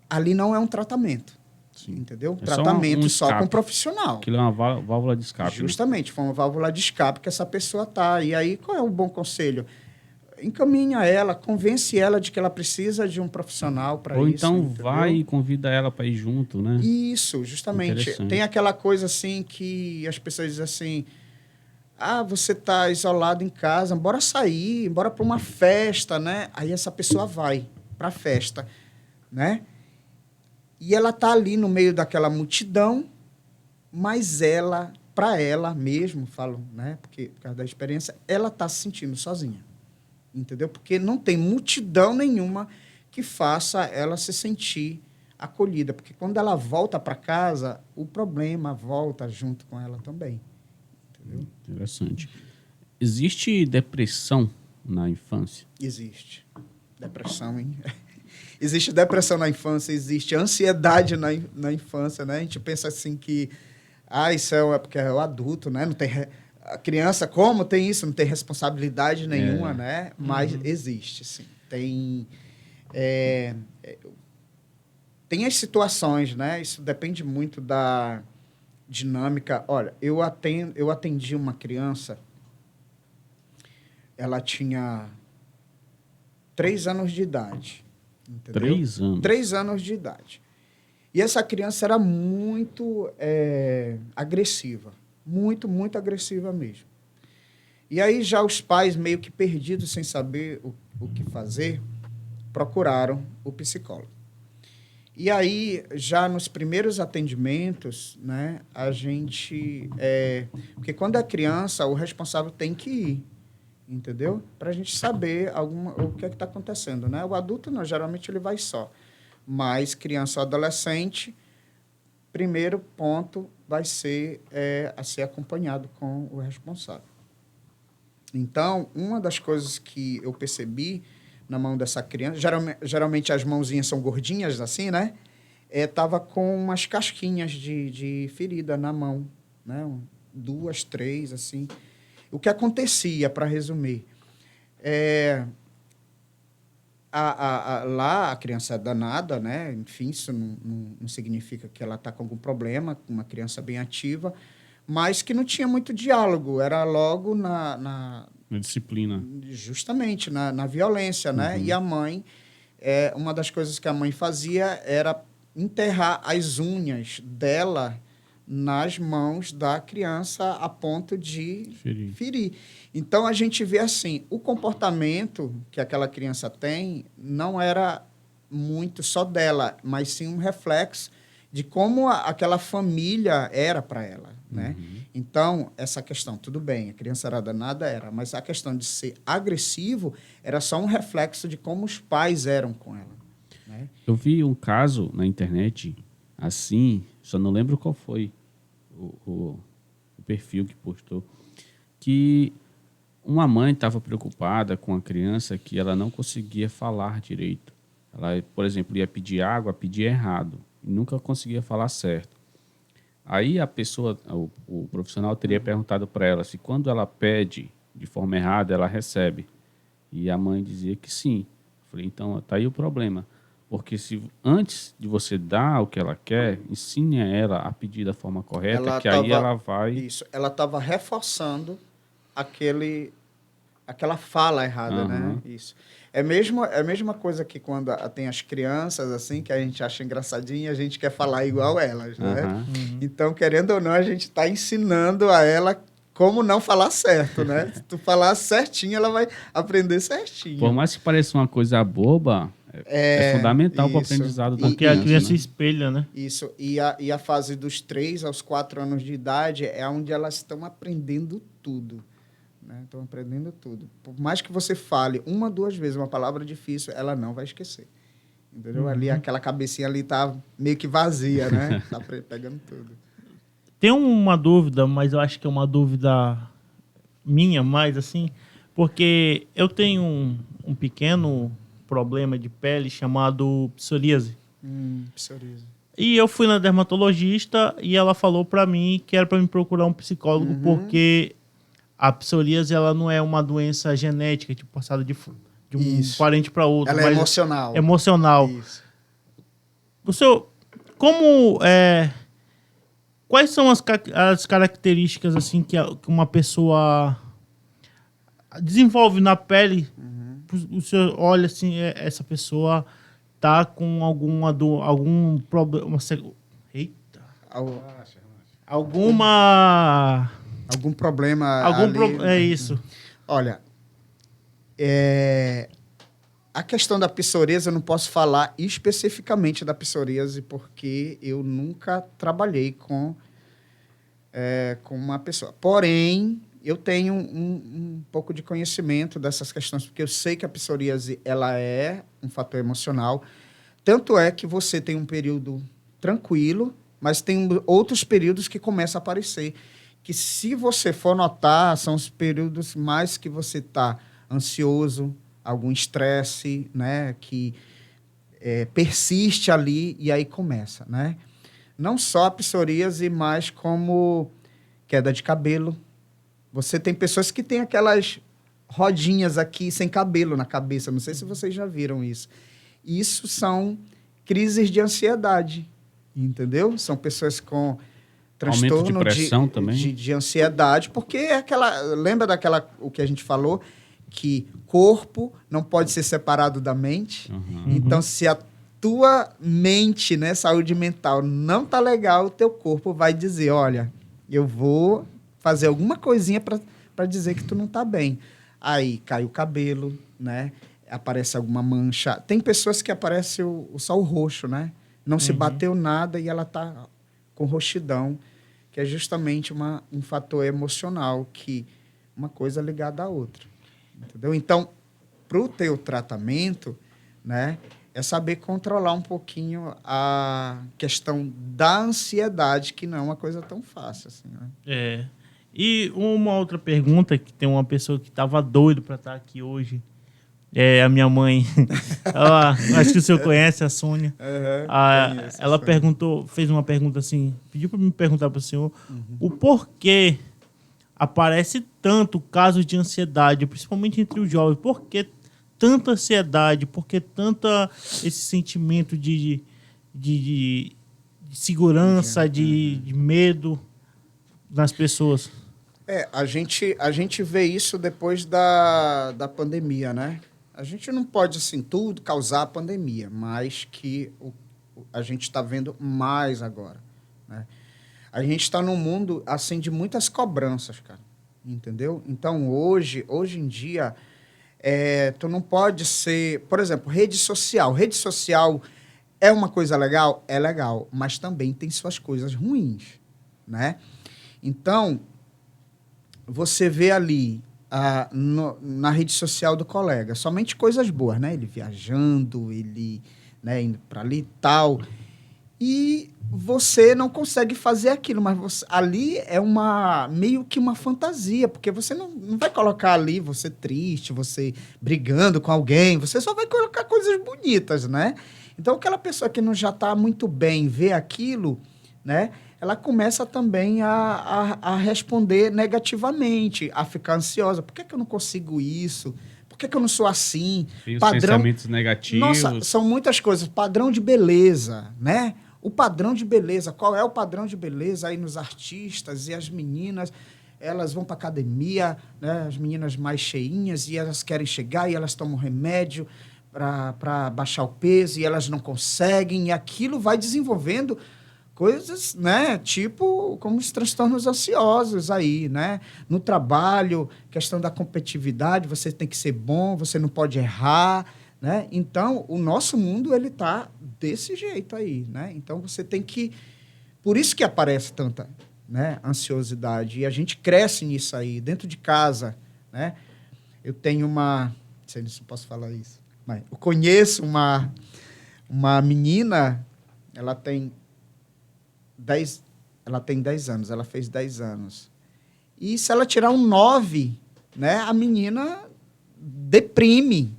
Speaker 2: ali não é um tratamento, entendeu?
Speaker 3: É
Speaker 2: tratamento
Speaker 3: só
Speaker 2: com profissional.
Speaker 3: Aquilo é uma válvula de escape.
Speaker 2: Justamente, foi uma válvula de escape que essa pessoa está. E aí, qual é o bom conselho? Encaminha ela, convence ela de que ela precisa de um profissional para isso.
Speaker 3: Ou então
Speaker 2: entendeu?
Speaker 3: vai e convida ela para ir junto, né?
Speaker 2: Isso, justamente. Tem aquela coisa assim que as pessoas dizem assim, você está isolado em casa, bora sair, bora para uma festa, né? Aí essa pessoa vai para a festa, né? E ela está ali no meio daquela multidão, mas ela, para ela mesmo, falo, né? Porque por causa da experiência, ela está se sentindo sozinha. Entendeu? Porque não tem multidão nenhuma que faça ela se sentir acolhida. Porque quando ela volta para casa, o problema volta junto com ela também. Entendeu?
Speaker 3: Interessante. Existe depressão na infância?
Speaker 2: Existe. Depressão, hein? Existe depressão na infância, existe ansiedade na infância, né? A gente pensa assim que isso é porque é o adulto, né? Não tem... A criança, como tem isso? Não tem responsabilidade nenhuma, né? Mas existe, sim. Tem as situações, né? Isso depende muito da dinâmica. Olha, eu atendi uma criança ela tinha 3 anos de idade. Entendeu?
Speaker 3: 3 anos?
Speaker 2: 3 anos de idade. E essa criança era muito agressiva. Muito, muito agressiva mesmo. E aí já os pais, meio que perdidos, sem saber o que fazer, procuraram o psicólogo. E aí, já nos primeiros atendimentos, né, a gente... porque quando é criança, o responsável tem que ir, entendeu? Para a gente saber o que é que está acontecendo, né? O adulto, não, geralmente ele vai só. Mas criança ou adolescente, primeiro ponto vai ser a ser acompanhado com o responsável. Então, uma das coisas que eu percebi na mão dessa criança, geralmente as mãozinhas são gordinhas assim, né? Tava com umas casquinhas de ferida na mão, né? 2, 3, assim. O que acontecia, para resumir, lá a criança é danada, né? Enfim, isso não significa que ela está com algum problema, uma criança bem ativa, mas que não tinha muito diálogo, era logo na
Speaker 3: disciplina.
Speaker 2: Justamente, na violência, né? E a mãe, uma das coisas que a mãe fazia era enterrar as unhas dela nas mãos da criança a ponto de ferir. Então, a gente vê assim, o comportamento que aquela criança tem não era muito só dela, mas sim um reflexo de como aquela família era para ela, né? Então, essa questão, tudo bem, a criança era danada, mas a questão de ser agressivo era só um reflexo de como os pais eram com ela, né?
Speaker 3: Eu vi um caso na internet, assim, só não lembro qual foi o perfil que postou, que uma mãe estava preocupada com a criança que ela não conseguia falar direito. Ela, por exemplo, ia pedir água, pedia errado, e nunca conseguia falar certo. Aí a pessoa, o profissional teria perguntado para ela se quando ela pede de forma errada, ela recebe. E a mãe dizia que sim. Eu falei, então, tá aí o problema. Porque se antes de você dar o que ela quer, ensine a ela a pedir da forma correta, aí ela vai...
Speaker 2: Isso, ela estava reforçando aquela fala errada, né? Isso. É a mesma coisa que quando tem as crianças, assim, que a gente acha engraçadinha e a gente quer falar igual elas, né? Então, querendo ou não, a gente está ensinando a ela como não falar certo, né? Se tu falar certinho, ela vai aprender certinho.
Speaker 3: Por mais que pareça uma coisa boba, é fundamental para o aprendizado da criança.
Speaker 1: Porque a criança se espelha, né?
Speaker 2: Isso. E a fase dos 3 aos 4 anos de idade é onde elas estão aprendendo tudo. Estão aprendendo tudo. Por mais que você fale 1, 2 vezes uma palavra difícil, ela não vai esquecer. Entendeu? Ali, aquela cabecinha ali tá meio que vazia, né? Tá pegando tudo.
Speaker 1: Tem uma dúvida, mas eu acho que é uma dúvida minha mais, assim, porque eu tenho um pequeno problema de pele chamado psoríase.
Speaker 2: Psoríase.
Speaker 1: E eu fui na dermatologista e ela falou pra mim que era pra me procurar um psicólogo, porque a psoríase, ela não é uma doença genética, tipo, passada de um parente para outro.
Speaker 2: Ela é emocional.
Speaker 1: Emocional.
Speaker 2: Isso.
Speaker 1: O senhor, quais são as características, assim, que uma pessoa desenvolve na pele? O senhor olha, assim, essa pessoa tá com algum problema... Eita!
Speaker 2: Algum problema
Speaker 1: é isso.
Speaker 2: Olha, a questão da psoríase, eu não posso falar especificamente da psoríase, porque eu nunca trabalhei com uma pessoa. Porém, eu tenho um pouco de conhecimento dessas questões, porque eu sei que a psoríase ela é um fator emocional. Tanto é que você tem um período tranquilo, mas tem outros períodos que começam a aparecer. Que se você for notar, são os períodos mais que você está ansioso, algum estresse, né, que persiste ali e aí começa, né? Não só a psoríase, mas como queda de cabelo. Você tem pessoas que têm aquelas rodinhas aqui sem cabelo na cabeça, não sei se vocês já viram isso. Isso são crises de ansiedade, entendeu? São pessoas com transtorno
Speaker 3: de pressão também?
Speaker 2: De ansiedade, porque lembra o que a gente falou, que corpo não pode ser separado da mente. Então, se a tua mente, né, saúde mental, não tá legal, o teu corpo vai dizer, olha, eu vou fazer alguma coisinha para dizer que tu não tá bem. Aí cai o cabelo, né? Aparece alguma mancha. Tem pessoas que aparece só o roxo, né? Não se bateu nada e ela tá com roxidão, que é justamente um fator emocional, que uma coisa ligada à outra. Entendeu? Então, pro teu tratamento, né, é saber controlar um pouquinho a questão da ansiedade, que não é uma coisa tão fácil assim, né?
Speaker 1: E uma outra pergunta, que tem uma pessoa que estava doido para estar aqui hoje, é a minha mãe. Acho que o senhor conhece a Sônia. Ela fez uma pergunta assim, pediu para me perguntar para o senhor o porquê aparece tanto casos de ansiedade, principalmente entre os jovens. Por que tanta ansiedade? Por que tanta esse sentimento de segurança, de medo nas pessoas?
Speaker 2: A gente vê isso depois da pandemia, né? A gente não pode, assim, tudo causar a pandemia, mas que a gente está vendo mais agora, né? A gente está num mundo, assim, de muitas cobranças, cara, entendeu? Então, hoje em dia, tu não pode ser... Por exemplo, rede social. Rede social é uma coisa legal? É legal, mas também tem suas coisas ruins, né? Então, você vê ali na rede social do colega somente coisas boas, né? Ele viajando, ele, né, indo para ali e tal. E você não consegue fazer aquilo, mas ali é meio que uma fantasia, porque você não vai colocar ali você triste, você brigando com alguém, você só vai colocar coisas bonitas, né? Então, aquela pessoa que não já está muito bem vê aquilo, né? Ela começa também a responder negativamente, a ficar ansiosa. Por que eu não consigo isso? Por que eu não sou assim?
Speaker 3: Tem os pensamentos negativos.
Speaker 2: Nossa, são muitas coisas. Padrão de beleza, né? O padrão de beleza. Qual é o padrão de beleza aí nos artistas? E as meninas, elas vão para academia, né? As meninas mais cheinhas, e elas querem chegar e elas tomam remédio para baixar o peso, e elas não conseguem. E aquilo vai desenvolvendo coisas, né, tipo como os transtornos ansiosos aí, né? No trabalho, questão da competitividade, você tem que ser bom, você não pode errar, né? Então, o nosso mundo, ele tá desse jeito aí, né? Então, você tem que... Por isso que aparece tanta, né, ansiosidade. E a gente cresce nisso aí, dentro de casa, né? Eu tenho não sei se eu posso falar isso, mas eu conheço uma menina, ela tem 10 anos, ela fez 10 anos. E se ela tirar um 9, né, a menina deprime,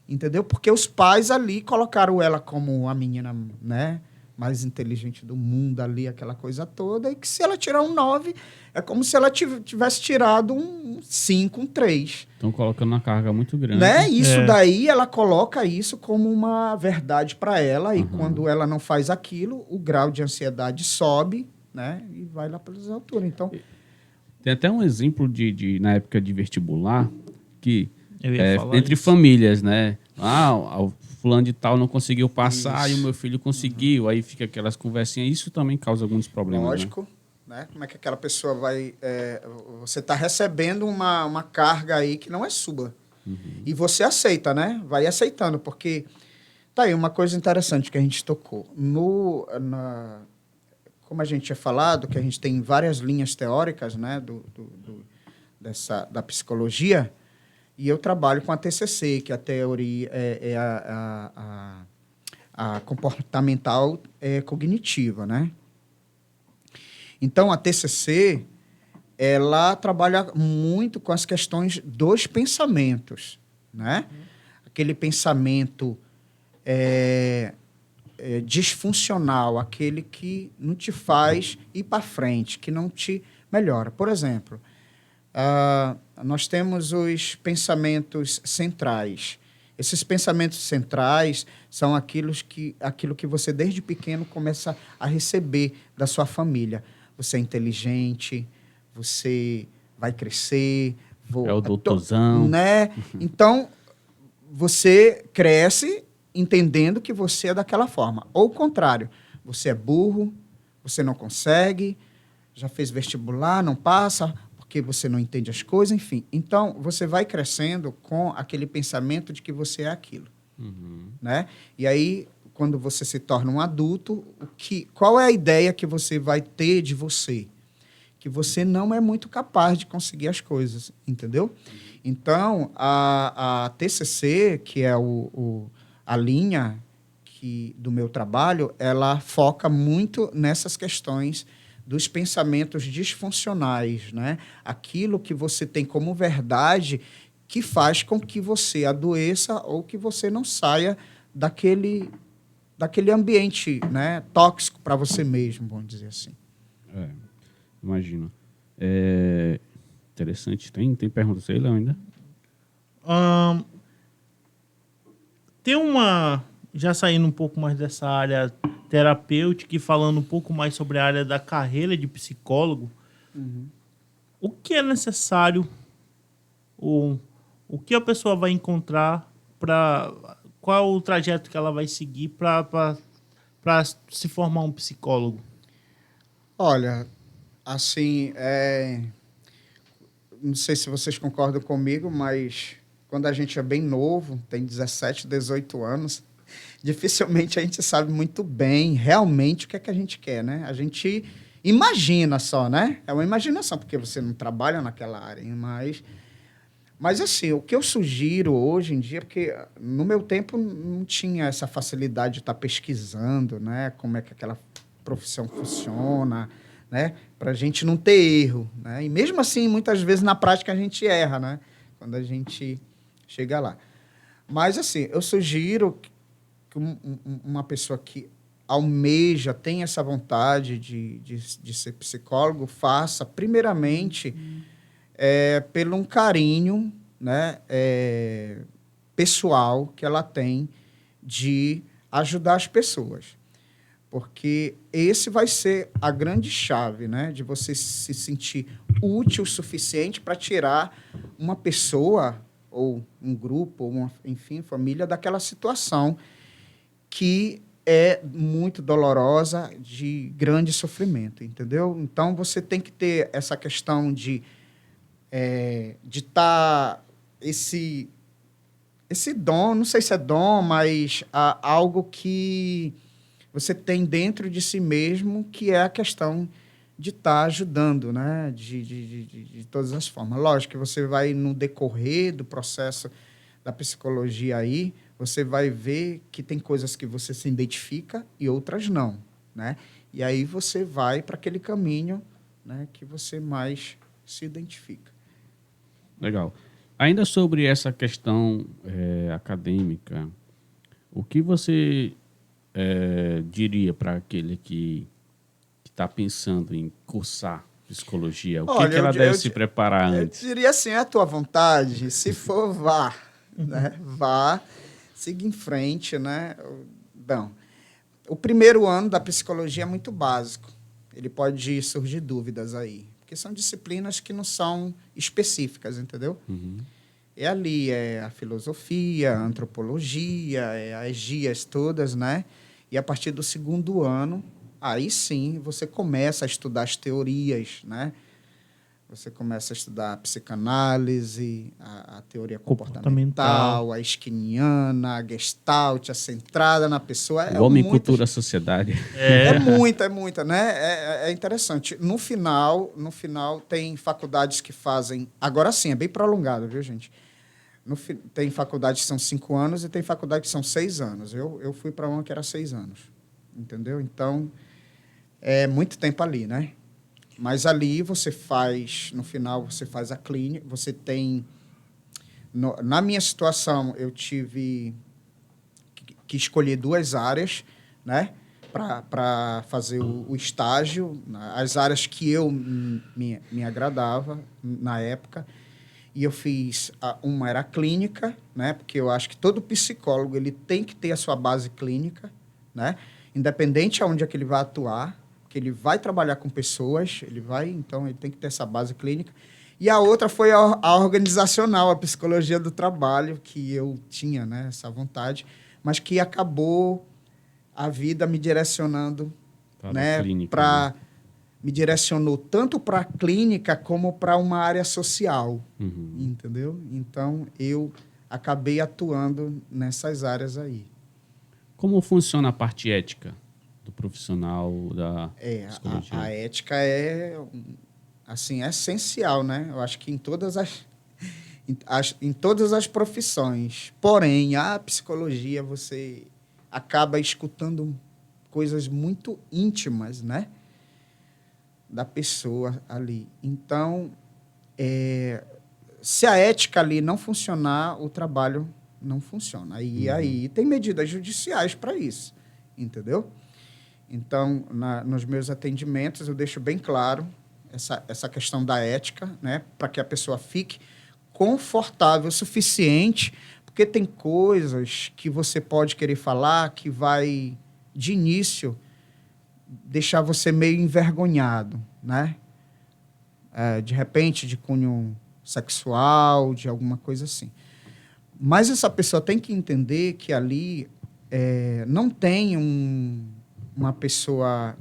Speaker 2: entendeu? Porque os pais ali colocaram ela como a menina, né, mais inteligente do mundo ali, aquela coisa toda, e que se ela tirar um 9, é como se ela tivesse tirado um 5, um 3.
Speaker 3: Estão colocando uma carga muito grande.
Speaker 2: Né? Isso daí, ela coloca isso como uma verdade para ela, e quando ela não faz aquilo, o grau de ansiedade sobe, né? E vai lá pelas alturas. Então,
Speaker 3: tem até um exemplo na época de vestibular, que entre
Speaker 1: isso.
Speaker 3: famílias, né? O fulano de tal não conseguiu passar, isso. E o meu filho conseguiu. Aí fica aquelas conversinhas. Isso também causa alguns problemas.
Speaker 2: Lógico. Né? Como é que aquela pessoa vai... você está recebendo uma carga aí que não é sua. E você aceita, né? Vai aceitando, porque... Tá aí uma coisa interessante que a gente tocou. Como a gente tinha falado, que a gente tem várias linhas teóricas, né, da psicologia, e eu trabalho com a TCC, que a teoria a comportamental cognitiva, né? Então, a TCC, ela trabalha muito com as questões dos pensamentos, né? Aquele pensamento disfuncional, aquele que não te faz ir para frente, que não te melhora. Por exemplo, nós temos os pensamentos centrais. Esses pensamentos centrais são aquilo que você, desde pequeno, começa a receber da sua família. Você é inteligente, você vai crescer,
Speaker 3: É o doutorzão.
Speaker 2: Né? Então, você cresce entendendo que você é daquela forma. Ou o contrário, você é burro, você não consegue, já fez vestibular, não passa, porque você não entende as coisas, enfim. Então, você vai crescendo com aquele pensamento de que você é aquilo. Né? E aí, quando você se torna um adulto, qual é a ideia que você vai ter de você? Que você não é muito capaz de conseguir as coisas, entendeu? Então, a TCC, que é a linha do meu trabalho, ela foca muito nessas questões dos pensamentos disfuncionais, né? Aquilo que você tem como verdade que faz com que você adoeça ou que você não saia daquele ambiente, né, tóxico para você mesmo, vamos dizer assim.
Speaker 3: Imagino. Interessante. Tem perguntas aí, Léo, ainda?
Speaker 1: Tem já saindo um pouco mais dessa área terapêutica e falando um pouco mais sobre a área da carreira de psicólogo, o que é necessário, ou o que a pessoa vai encontrar, qual o trajeto que ela vai seguir para se formar um psicólogo?
Speaker 2: Olha, assim, não sei se vocês concordam comigo, mas quando a gente é bem novo, tem 17, 18 anos, dificilmente a gente sabe muito bem realmente o que é que a gente quer, né? A gente imagina só, né? É uma imaginação, porque você não trabalha naquela área, mas assim, o que eu sugiro hoje em dia, porque no meu tempo não tinha essa facilidade de estar pesquisando, né? Como é que aquela profissão funciona, né? Para a gente não ter erro, né? E mesmo assim, muitas vezes na prática a gente erra, né? Quando a gente chega lá. Mas assim, eu sugiro que uma pessoa que almeja, tem essa vontade de ser psicólogo, faça primeiramente pelo um carinho, né, pessoal que ela tem de ajudar as pessoas. Porque esse vai ser a grande chave, né, de você se sentir útil o suficiente para tirar uma pessoa, ou um grupo, ou enfim, família, daquela situação que é muito dolorosa, de grande sofrimento, entendeu? Então, você tem que ter essa questão de estar esse dom, não sei se é dom, mas algo que você tem dentro de si mesmo, que é a questão de estar ajudando, né? De todas as formas. Lógico que você vai, no decorrer do processo da psicologia aí, você vai ver que tem coisas que você se identifica e outras não, né? E aí você vai para aquele caminho, né, que você mais se identifica.
Speaker 3: Legal. Ainda sobre essa questão acadêmica, o que você diria para aquele que está pensando em cursar psicologia? O que ela deve se preparar antes?
Speaker 2: Eu diria assim, é a tua vontade. Se for, vá. Né? Vá, siga em frente. Né? Bom, o primeiro ano da psicologia é muito básico. Ele pode surgir dúvidas aí. Porque são disciplinas que não são específicas, entendeu? Ali é a filosofia, a antropologia, as GIAs todas, né? E a partir do segundo ano, aí sim você começa a estudar as teorias, né? Você começa a estudar a psicanálise, a teoria comportamental, a skinniana, a gestalt, a centrada na pessoa.
Speaker 3: O homem, cultura, sociedade.
Speaker 2: É muita, né? É interessante. No final, tem faculdades que fazem... Agora sim, é bem prolongado, viu, gente? Tem faculdades que são 5 anos e tem faculdade que são 6 anos. Eu fui para uma que era 6 anos, entendeu? Então, é muito tempo ali, né? Mas ali você faz, no final, você faz a clínica, você tem... Na minha situação, eu tive que escolher 2 áreas, né? Para fazer o estágio, as áreas que eu me agradava na época. E eu fiz, uma era a clínica, né? Porque eu acho que todo psicólogo ele tem que ter a sua base clínica, né? Independente aonde é que ele vai atuar, que ele vai trabalhar com pessoas, então ele tem que ter essa base clínica. E a outra foi a organizacional, a psicologia do trabalho, que eu tinha, né, essa vontade, mas que acabou a vida me direcionando,
Speaker 3: Para a
Speaker 2: né,
Speaker 3: clínica, né?
Speaker 2: me direcionou tanto para a clínica como para uma área social,
Speaker 3: Uhum.
Speaker 2: entendeu? Então, eu acabei atuando nessas áreas aí.
Speaker 3: Como funciona a parte ética do profissional da psicologia?
Speaker 2: A ética é, assim, essencial, né? Eu acho que em todas em todas as profissões. Porém, a psicologia, você acaba escutando coisas muito íntimas, né? Da pessoa ali. Então, se a ética ali não funcionar, o trabalho não funciona. Aí tem medidas judiciais para isso, entendeu? Então, nos meus atendimentos, eu deixo bem claro essa questão da ética, né? Para que a pessoa fique confortável o suficiente, porque tem coisas que você pode querer falar que vai, de início, deixar você meio envergonhado, né? De repente, de cunho sexual, de alguma coisa assim. Mas essa pessoa tem que entender que ali não tem uma pessoa,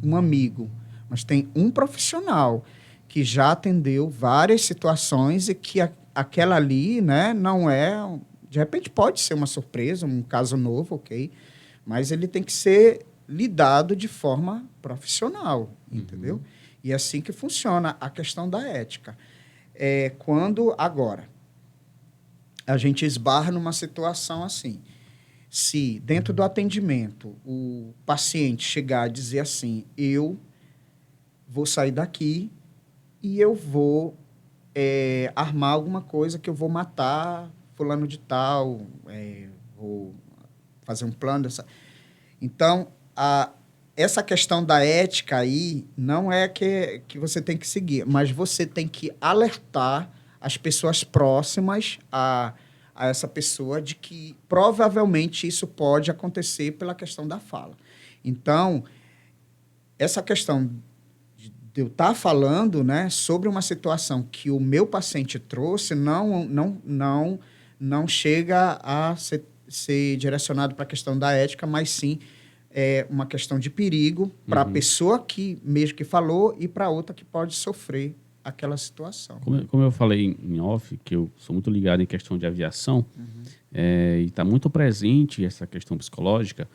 Speaker 2: um amigo, mas tem um profissional que já atendeu várias situações e que aquela ali, né, não é... De repente pode ser uma surpresa, um caso novo, ok? Mas ele tem que ser lidado de forma profissional, entendeu? E é assim que funciona a questão da ética. Quando, agora, a gente esbarra numa situação assim, se dentro do atendimento o paciente chegar a dizer assim, eu vou sair daqui e eu vou armar alguma coisa que eu vou matar fulano de tal, vou fazer um plano dessa... Então, essa questão da ética aí não é que você tem que seguir, mas você tem que alertar as pessoas próximas a essa pessoa de que provavelmente isso pode acontecer pela questão da fala. Então, essa questão de eu estar falando, né, sobre uma situação que o meu paciente trouxe não chega a ser direcionado para a questão da ética, mas sim uma questão de perigo para a pessoa que mesmo que falou e para outra que pode sofrer aquela situação.
Speaker 3: Como eu falei em off, que eu sou muito ligado em questão de aviação, e está muito presente essa questão psicológica,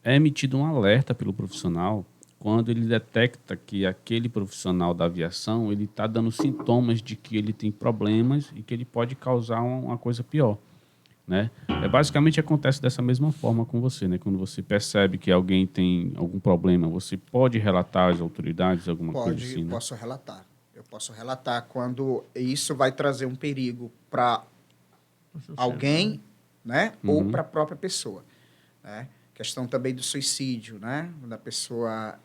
Speaker 3: é emitido um alerta pelo profissional quando ele detecta que aquele profissional da aviação ele está dando sintomas de que ele tem problemas e que ele pode causar uma coisa pior, né? Basicamente acontece dessa mesma forma com você, né? Quando você percebe que alguém tem algum problema, você pode relatar às autoridades alguma coisa assim, né?
Speaker 2: Eu posso relatar quando isso vai trazer um perigo para alguém, né? Ou para a própria pessoa, né? Questão também do suicídio, né? Da pessoa,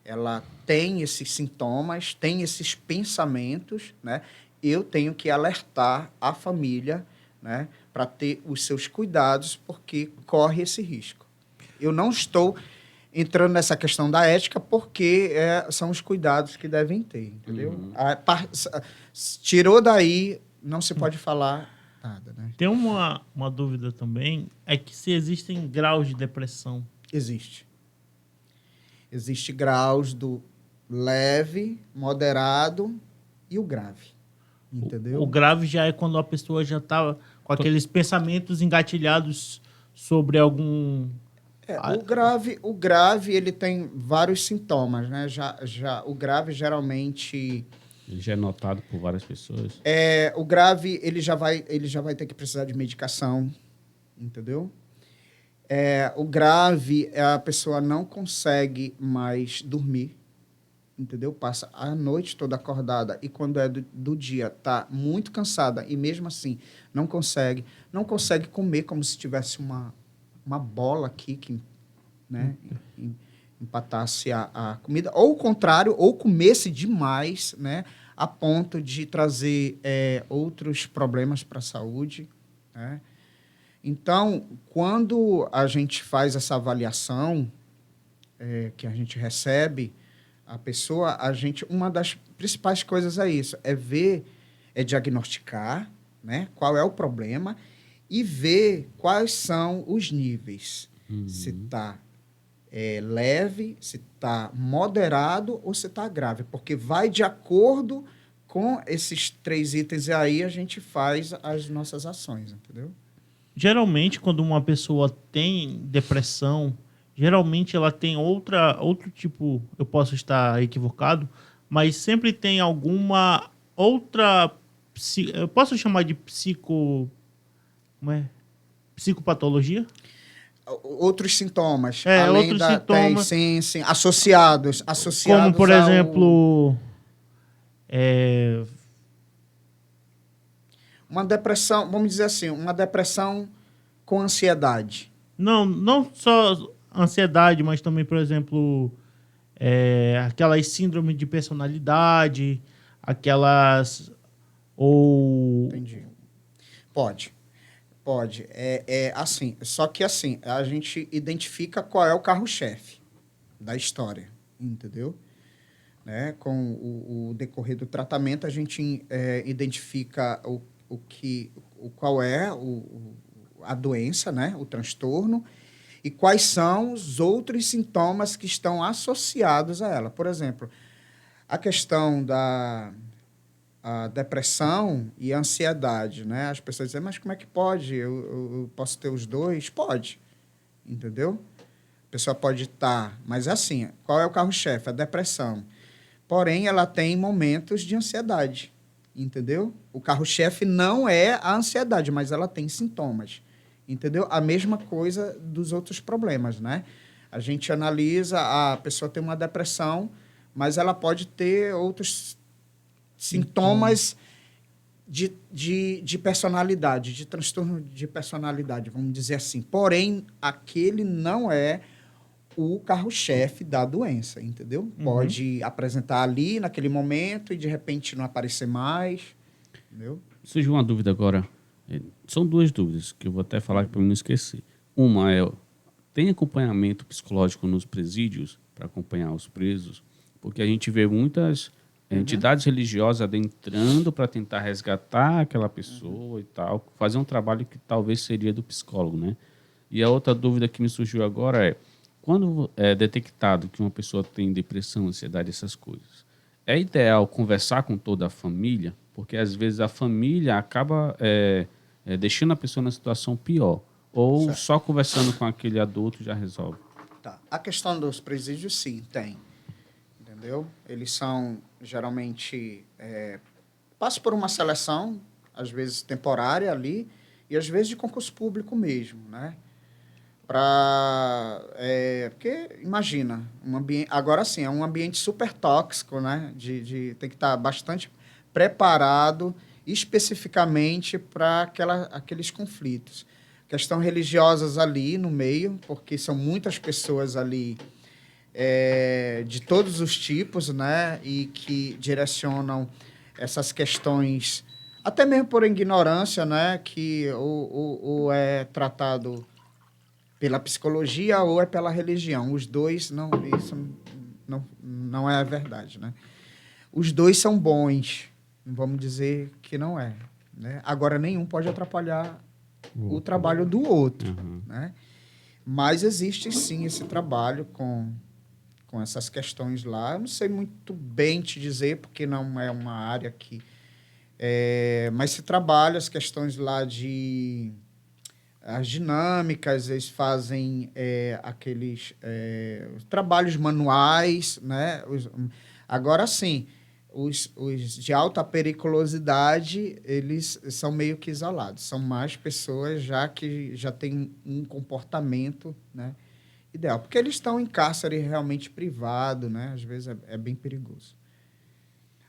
Speaker 2: ela tem esses sintomas, tem esses pensamentos, né? Eu tenho que alertar a família, né? Para ter os seus cuidados, porque corre esse risco. Eu não estou entrando nessa questão da ética, porque são os cuidados que devem ter, entendeu? Tirou daí, não se pode falar nada, né?
Speaker 1: Tem uma dúvida também, é que se existem graus de depressão.
Speaker 2: Existe. Existe graus do leve, moderado e o grave, entendeu?
Speaker 1: O grave já é quando a pessoa já está com aqueles pensamentos engatilhados sobre algum...
Speaker 2: O grave ele tem vários sintomas, né? O grave geralmente...
Speaker 3: Ele já é notado por várias pessoas.
Speaker 2: O grave ele já vai ter que precisar de medicação, entendeu? O grave é a pessoa não consegue mais dormir, entendeu? Passa a noite toda acordada e quando é do dia está muito cansada e mesmo assim não consegue comer como se tivesse uma bola aqui que, né, empatasse a comida, ou o contrário, ou comesse demais, né, a ponto de trazer outros problemas para a saúde, né? Então, quando a gente faz essa avaliação que a gente recebe, a pessoa, uma das principais coisas é isso, é diagnosticar, né, qual é o problema e ver quais são os níveis. Se está leve, se está moderado ou se está grave, porque vai de acordo com esses 3 itens e aí a gente faz as nossas ações, entendeu?
Speaker 1: Geralmente, quando uma pessoa tem depressão, geralmente ela tem outro tipo, eu posso estar equivocado, mas sempre tem alguma outra, eu posso chamar de como é? Psicopatologia?
Speaker 2: Outros sintomas,
Speaker 1: Outros sintomas,
Speaker 2: sim, associados
Speaker 1: como por
Speaker 2: ao...
Speaker 1: exemplo, é,
Speaker 2: Uma depressão, vamos dizer assim, uma depressão com ansiedade.
Speaker 1: não só ansiedade, mas também, por exemplo, aquelas síndromes de personalidade, aquelas ou
Speaker 2: Entendi. Pode. Assim, só que assim, a gente identifica qual é o carro-chefe da história, entendeu? Né? Com o decorrer do tratamento, a gente identifica qual é a doença, né? O transtorno, e quais são os outros sintomas que estão associados a ela. Por exemplo, a questão da a depressão e a ansiedade, né? As pessoas dizem, mas como é que pode? Eu posso ter os dois? Pode, entendeu? A pessoa pode estar, mas assim, qual é o carro-chefe? A depressão. Porém, ela tem momentos de ansiedade, entendeu? O carro-chefe não é a ansiedade, mas ela tem sintomas, entendeu? A mesma coisa dos outros problemas, né? A gente analisa, a pessoa tem uma depressão, mas ela pode ter outros sintomas de personalidade, de transtorno de personalidade, vamos dizer assim. Porém, aquele não é o carro-chefe da doença, entendeu? Pode apresentar ali, naquele momento, e de repente não aparecer mais, entendeu?
Speaker 3: Surgiu uma dúvida agora. São 2 dúvidas que eu vou até falar para não esquecer. Uma é, tem acompanhamento psicológico nos presídios para acompanhar os presos? Porque a gente vê muitas entidades religiosas adentrando para tentar resgatar aquela pessoa e tal, fazer um trabalho que talvez seria do psicólogo, né? E a outra dúvida que me surgiu agora é, quando é detectado que uma pessoa tem depressão, ansiedade, essas coisas, é ideal conversar com toda a família? Porque às vezes a família acaba deixando a pessoa na situação pior. Ou
Speaker 2: Certo.
Speaker 3: só conversando com aquele adulto já resolve.
Speaker 2: Tá. A questão dos presídios, sim, tem. Entendeu? Eles são, geralmente, passam por uma seleção, às vezes temporária ali, e às vezes de concurso público mesmo, né? Porque, imagina, agora sim, é um ambiente super tóxico, né? Tem que estar bastante preparado especificamente para aqueles conflitos. Questão religiosas ali no meio, porque são muitas pessoas ali de todos os tipos, né? E que direcionam essas questões, até mesmo por ignorância, né? Que ou é tratado pela psicologia ou é pela religião. Os dois, não, isso não é a verdade, né? Os dois são bons, não vamos dizer que não é, né? Agora, nenhum pode atrapalhar o trabalho do outro, né? Mas existe, sim, esse trabalho com essas questões lá. Eu não sei muito bem te dizer, porque não é uma área que... mas se trabalha as questões lá as dinâmicas, eles fazem aqueles trabalhos manuais, né? Agora, sim, os de alta periculosidade, eles são meio que isolados. São mais pessoas já que já têm um comportamento, né, ideal. Porque eles estão em cárcere realmente privado, né? Às vezes é bem perigoso.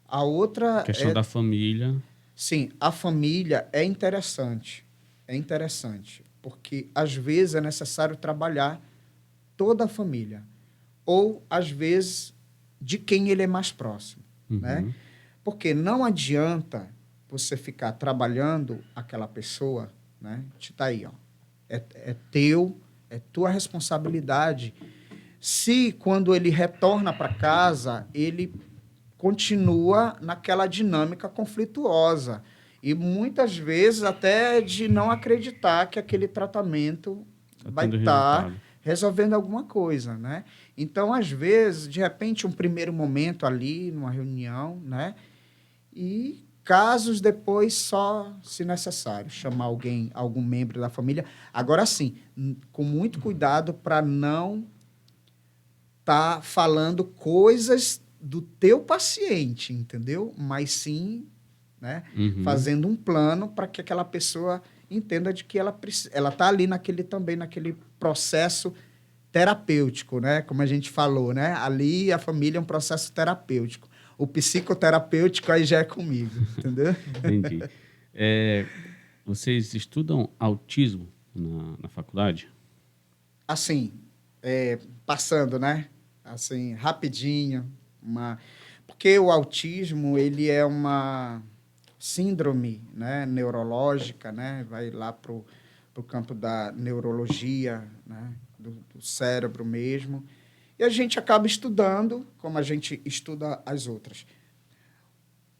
Speaker 2: A outra
Speaker 3: A questão da família.
Speaker 2: Sim, a família é interessante. É interessante. Porque, às vezes, é necessário trabalhar toda a família. Ou, às vezes, de quem ele é mais próximo. Né? Porque não adianta você ficar trabalhando aquela pessoa, né? Está aí, ó. É tua responsabilidade se quando ele retorna para casa, ele continua naquela dinâmica conflituosa. E muitas vezes até de não acreditar que aquele tratamento vai estar resolvendo alguma coisa, né? Então, às vezes, de repente, um primeiro momento ali, numa reunião, né? E casos depois, só se necessário, chamar alguém, algum membro da família. Agora sim, com muito cuidado para não estar falando coisas do teu paciente, entendeu? Mas sim, né? Fazendo um plano para que aquela pessoa entenda de que ela está ali naquele processo terapêutico, né? Como a gente falou, né? Ali a família é um processo terapêutico. O psicoterapêutico aí já é comigo, entendeu?
Speaker 3: Entendi. Vocês estudam autismo na faculdade?
Speaker 2: Assim, passando, né? Assim, rapidinho. Porque o autismo, ele é uma síndrome, né, neurológica, né? Vai lá para o campo da neurologia, né? Do cérebro mesmo. E a gente acaba estudando como a gente estuda as outras.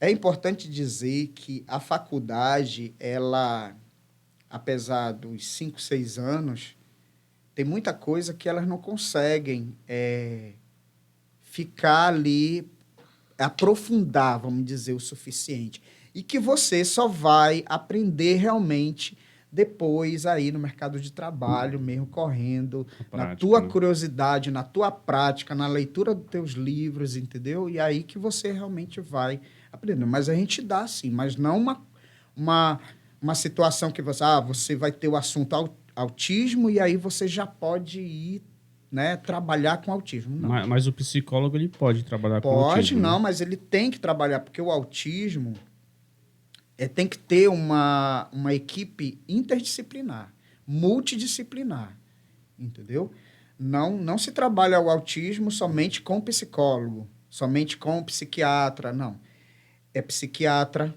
Speaker 2: É importante dizer que a faculdade, ela, apesar dos 5, 6 anos, tem muita coisa que elas não conseguem ficar ali, aprofundar, vamos dizer, o suficiente. E que você só vai aprender realmente depois aí no mercado de trabalho, mesmo correndo, na tua curiosidade, na tua prática, na leitura dos teus livros, entendeu? E aí que você realmente vai aprendendo. Mas a gente dá, sim, mas não uma situação que você vai ter o assunto autismo e aí você já pode ir, né, trabalhar com autismo. Não.
Speaker 3: Mas o psicólogo ele pode trabalhar com autismo?
Speaker 2: Pode, não, né? Mas ele tem que trabalhar, porque o autismo tem que ter uma equipe interdisciplinar, multidisciplinar, entendeu? Não se trabalha o autismo somente com psicólogo, somente com psiquiatra, não. É psiquiatra,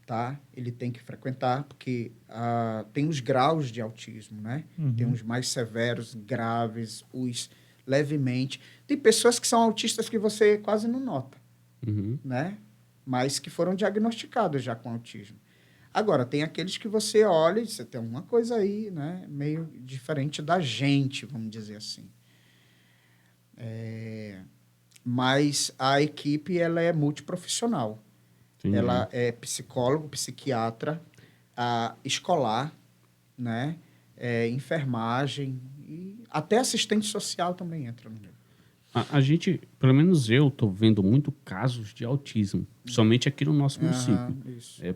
Speaker 2: tá? Ele tem que frequentar, porque tem os graus de autismo, né? Tem os mais severos, graves, os levemente. Tem pessoas que são autistas que você quase não nota, né? Mas que foram diagnosticados já com autismo. Agora, tem aqueles que você olha e você tem alguma coisa aí, né? Meio diferente da gente, vamos dizer assim. Mas a equipe ela é multiprofissional. Entendi. Ela é psicólogo, psiquiatra, escolar, né? Enfermagem e até assistente social também entra no meio.
Speaker 3: A gente, pelo menos eu, estou vendo muito casos de autismo, somente aqui no nosso município.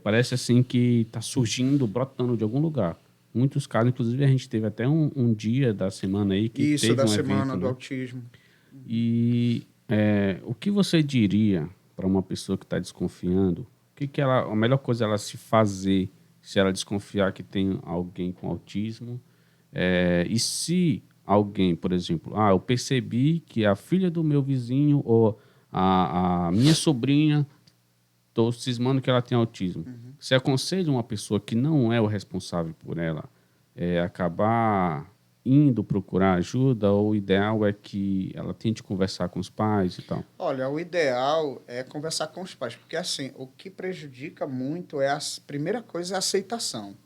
Speaker 3: Parece assim que está surgindo, brotando de algum lugar. Muitos casos, inclusive a gente teve até um dia da semana aí que teve
Speaker 2: da
Speaker 3: um
Speaker 2: semana
Speaker 3: evento,
Speaker 2: do autismo.
Speaker 3: E o que você diria para uma pessoa que está desconfiando? A melhor coisa é ela se fazer se ela desconfiar que tem alguém com autismo? E se alguém, por exemplo, eu percebi que a filha do meu vizinho ou a minha sobrinha, estou cismando que ela tem autismo. Você aconselha uma pessoa que não é o responsável por ela acabar indo procurar ajuda, ou o ideal é que ela tente conversar com os pais e tal?
Speaker 2: Olha, o ideal é conversar com os pais, porque assim, o que prejudica muito a primeira coisa é a aceitação,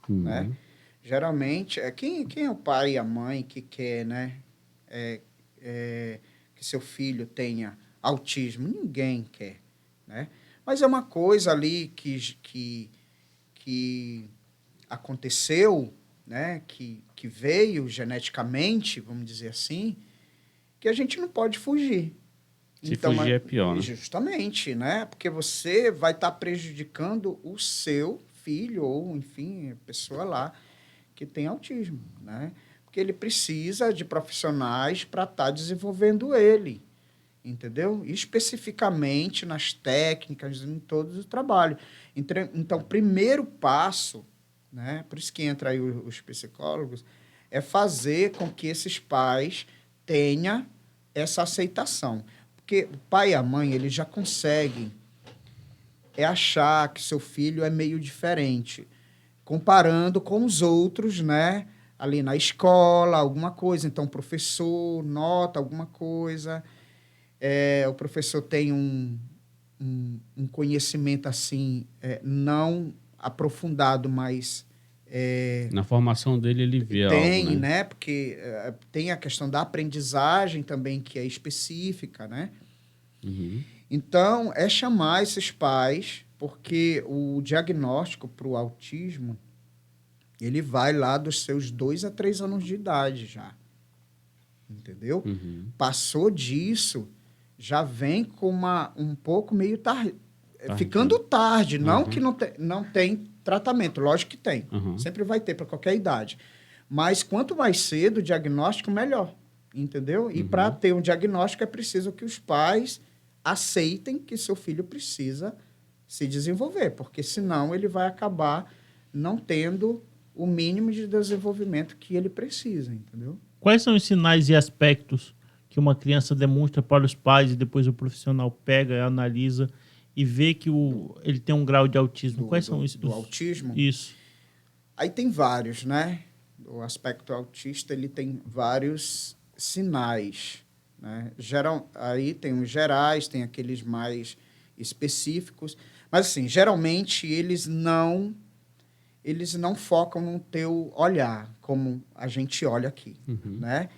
Speaker 2: né? Geralmente, quem é o pai e a mãe que quer, né, que seu filho tenha autismo? Ninguém quer, né? Mas é uma coisa ali que aconteceu, né, que veio geneticamente, vamos dizer assim, que a gente não pode fugir.
Speaker 3: Se fugir é pior, né?
Speaker 2: Justamente, né? Porque você vai estar prejudicando o seu filho ou, enfim, a pessoa lá que tem autismo, né? Porque ele precisa de profissionais para estar desenvolvendo ele, entendeu? Especificamente nas técnicas, em todo o trabalho. Então, primeiro passo, né? Por isso que entra aí os psicólogos, é fazer com que esses pais tenham essa aceitação. Porque o pai e a mãe, eles já conseguem achar que seu filho é meio diferente, comparando com os outros, né? ali na escola, alguma coisa. Então, o professor nota alguma coisa. O professor tem um conhecimento, assim, não aprofundado, mas...
Speaker 3: Na formação dele, ele vê
Speaker 2: tem,
Speaker 3: algo, né?
Speaker 2: né? Porque tem a questão da aprendizagem também, que é específica, né?
Speaker 3: Uhum.
Speaker 2: Então, é chamar esses pais, porque o diagnóstico para o autismo, ele vai lá dos seus 2 a 3 anos de idade já. Entendeu?
Speaker 3: Uhum.
Speaker 2: Passou disso, já vem com um pouco meio tarde. Ficando tarde. Não que não tem tratamento, lógico que tem. Sempre vai ter para qualquer idade. Mas quanto mais cedo o diagnóstico, melhor. Entendeu? E para ter um diagnóstico é preciso que os pais aceitem que seu filho precisa se desenvolver, porque senão ele vai acabar não tendo o mínimo de desenvolvimento que ele precisa, entendeu?
Speaker 1: Quais são os sinais e aspectos que uma criança demonstra para os pais e depois o profissional pega, analisa e vê que ele tem um grau de autismo? Quais são os...
Speaker 2: Do autismo?
Speaker 1: Isso.
Speaker 2: Aí tem vários, né? O aspecto autista, ele tem vários sinais, né? Aí tem os gerais, tem aqueles mais específicos. Mas, assim, geralmente, eles não focam no teu olhar, como a gente olha aqui, né?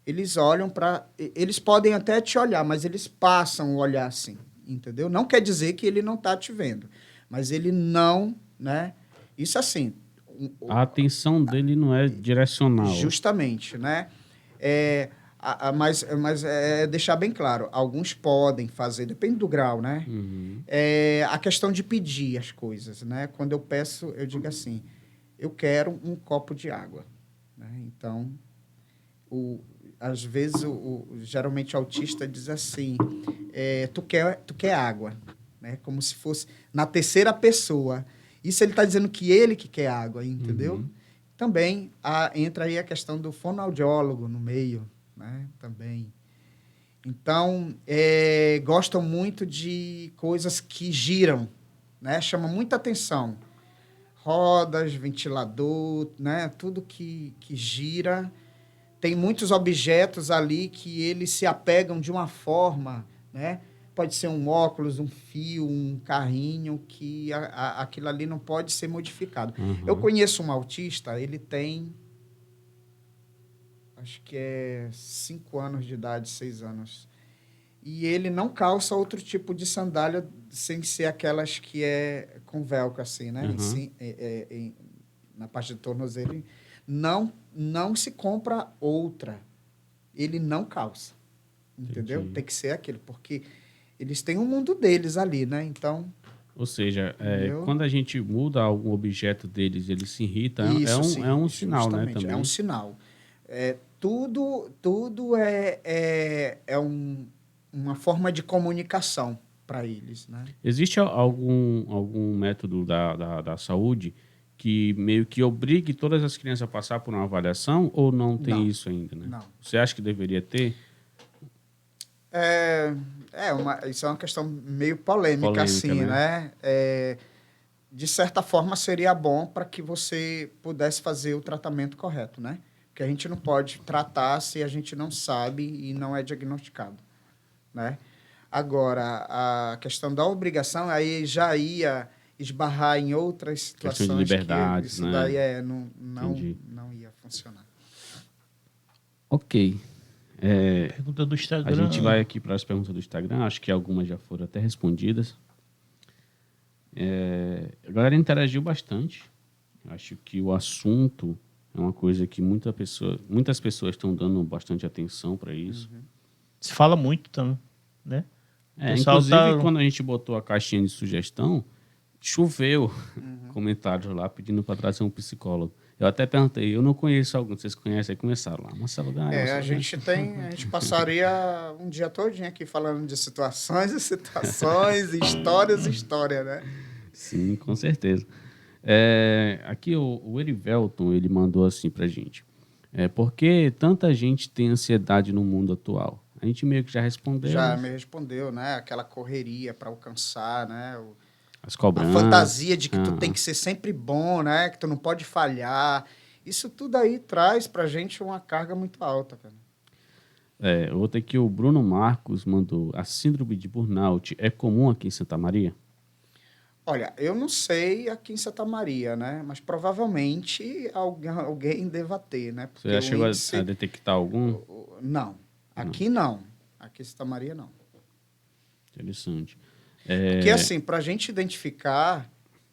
Speaker 2: Eles olham para... Eles podem até te olhar, mas eles passam o olhar assim, entendeu? Não quer dizer que ele não está te vendo, mas ele não, né? Isso assim...
Speaker 3: A atenção dele não é direcional.
Speaker 2: Justamente, né? Mas deixar bem claro, alguns podem fazer, depende do grau, né? A questão de pedir as coisas, né? Quando eu peço, eu digo assim, eu quero um copo de água, né? Então, às vezes, geralmente o autista diz assim, tu quer água, né? Como se fosse na terceira pessoa. Isso ele está dizendo que ele que quer água, entendeu? Também entra aí a questão do fonoaudiólogo no meio, né? Também. Então, gostam muito de coisas que giram, né? Chama muita atenção. Rodas, ventilador, né? Tudo que gira. Tem muitos objetos ali que eles se apegam de uma forma, né? Pode ser um óculos, um fio, um carrinho, que aquilo ali não pode ser modificado. Eu conheço um autista, ele tem, acho que é 5 anos de idade, 6 anos. E ele não calça outro tipo de sandália sem ser aquelas que é com velcro, assim, né? Na parte do tornozelo. Não se compra outra. Ele não calça. Entendeu?
Speaker 3: Entendi.
Speaker 2: Tem que ser aquele, porque eles têm um mundo deles ali, né? Então...
Speaker 3: Ou seja, quando a gente muda algum objeto deles, ele se irrita, é um sinal, né? Também.
Speaker 2: É um sinal. Tudo é uma forma de comunicação para eles, né?
Speaker 3: Existe algum método da saúde que meio que obrigue todas as crianças a passar por uma avaliação ou não tem isso ainda, né?
Speaker 2: Não.
Speaker 3: Você acha que deveria ter?
Speaker 2: Isso é uma questão meio polêmica assim, né? De certa forma, seria bom para que você pudesse fazer o tratamento correto, né? Porque a gente não pode tratar se a gente não sabe e não é diagnosticado, né? Agora, a questão da obrigação, aí já ia esbarrar em outras situações.
Speaker 3: Questão de liberdade,
Speaker 2: isso
Speaker 3: né?
Speaker 2: daí não ia funcionar.
Speaker 3: Ok.
Speaker 1: Pergunta do Instagram.
Speaker 3: A gente vai aqui para as perguntas do Instagram. Acho que algumas já foram até respondidas. A galera interagiu bastante. Acho que o assunto é uma coisa que muitas pessoas estão dando bastante atenção para isso.
Speaker 1: Se fala muito também, né?
Speaker 3: Inclusive, quando a gente botou a caixinha de sugestão, choveu comentários lá pedindo para trazer um psicólogo. Eu até perguntei, eu não conheço algum, vocês conhecem? Aí começaram lá, Marcelo Gaia.
Speaker 2: A gente passaria um dia todinho aqui falando de situações, história, né?
Speaker 3: Sim, com certeza. Aqui o Erivelton, ele mandou assim pra gente. Por que tanta gente tem ansiedade no mundo atual? A gente meio que já respondeu.
Speaker 2: Já me respondeu, né? Aquela correria para alcançar, né?
Speaker 3: As cobranças.
Speaker 2: A fantasia de que tu tem que ser sempre bom, né? Que tu não pode falhar. Isso tudo aí traz para a gente uma carga muito alta, cara.
Speaker 3: Outra aqui, o Bruno Marcos mandou: a síndrome de burnout é comum aqui em Santa Maria?
Speaker 2: Olha, eu não sei aqui em Santa Maria, né? Mas provavelmente alguém deva ter, né?
Speaker 3: Você já chegou a detectar algum?
Speaker 2: Não. Aqui não. Aqui em Santa Maria não.
Speaker 3: Interessante.
Speaker 2: Porque assim, para a gente identificar,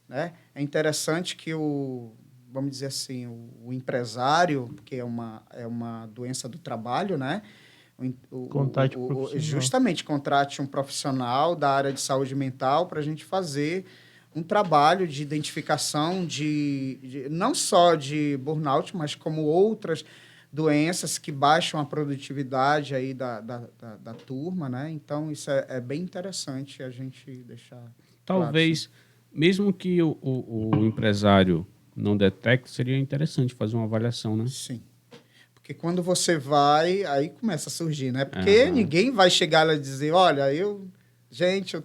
Speaker 2: né? É interessante que vamos dizer assim, o empresário, porque é uma doença do trabalho, né?
Speaker 1: Contrate um profissional.
Speaker 2: Justamente, contrate um profissional da área de saúde mental para a gente fazer um trabalho de identificação não só de burnout, mas como outras doenças que baixam a produtividade aí da turma, né? Então, isso é bem interessante a gente deixar
Speaker 3: Talvez,
Speaker 2: claro,
Speaker 3: mesmo que o empresário não detecte, seria interessante fazer uma avaliação, né?
Speaker 2: Sim. Porque quando você vai, aí começa a surgir, né? Porque ninguém vai chegar lá e dizer, olha, eu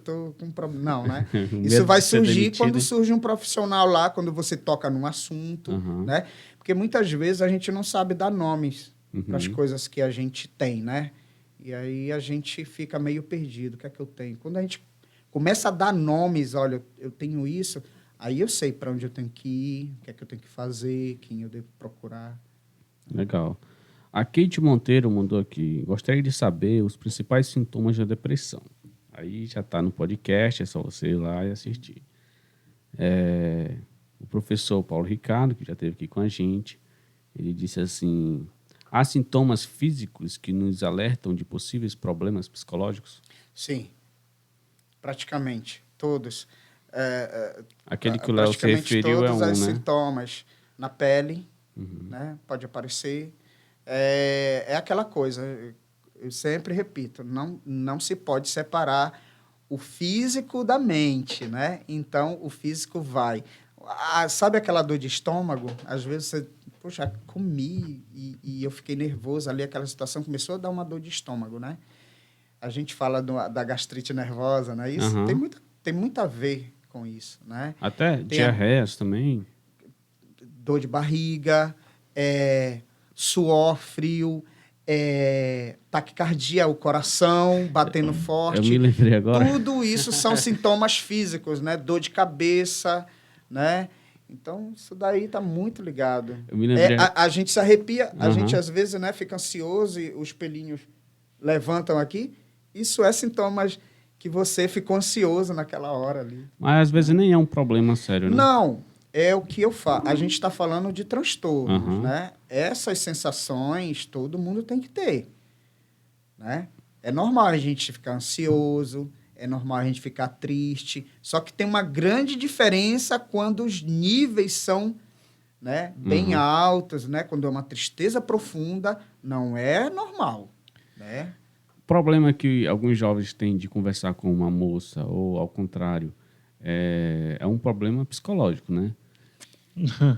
Speaker 2: tô com um problema. Não, né? Isso vai surgir quando surge um profissional lá, quando você toca num assunto, né? Porque muitas vezes a gente não sabe dar nomes para as coisas que a gente tem, né? E aí a gente fica meio perdido. O que é que eu tenho? Quando a gente começa a dar nomes, olha, eu tenho isso, aí eu sei para onde eu tenho que ir, o que é que eu tenho que fazer, quem eu devo procurar.
Speaker 3: Legal. A Kate Monteiro mandou aqui: gostaria de saber os principais sintomas da depressão. Aí já está no podcast, é só você ir lá e assistir. O professor Paulo Ricardo, que já esteve aqui com a gente, ele disse assim: há sintomas físicos que nos alertam de possíveis problemas psicológicos?
Speaker 2: Sim, praticamente todos.
Speaker 3: Aquele que o Léo se referiu é um, né?
Speaker 2: Todos os sintomas na pele, né? Pode aparecer. É aquela coisa, eu sempre repito, não se pode separar o físico da mente, né? Então, o físico vai. Sabe aquela dor de estômago? Às vezes você, poxa, comi e eu fiquei nervoso ali, aquela situação começou a dar uma dor de estômago, né? A gente fala da gastrite nervosa, né? Isso tem muito a ver com isso, né?
Speaker 3: Até diarreias também.
Speaker 2: Dor de barriga, suor frio, taquicardia, o coração batendo forte.
Speaker 3: Eu me lembrei agora.
Speaker 2: Tudo isso são sintomas físicos, né? Dor de cabeça, né? Então, isso daí está muito ligado.
Speaker 3: Eu me lembrei.
Speaker 2: A gente se arrepia, a gente às vezes, né, fica ansioso e os pelinhos levantam aqui. Isso é sintomas que você ficou ansioso naquela hora ali.
Speaker 3: Mas às vezes nem é um problema sério, né?
Speaker 2: Não. É o que eu falo. A gente está falando de transtornos, né? Essas sensações todo mundo tem que ter, né? É normal a gente ficar ansioso, é normal a gente ficar triste, só que tem uma grande diferença quando os níveis são, né, bem altos, né? Quando é uma tristeza profunda, não é normal, né?
Speaker 3: O problema que alguns jovens têm de conversar com uma moça, ou ao contrário, é um problema psicológico, né?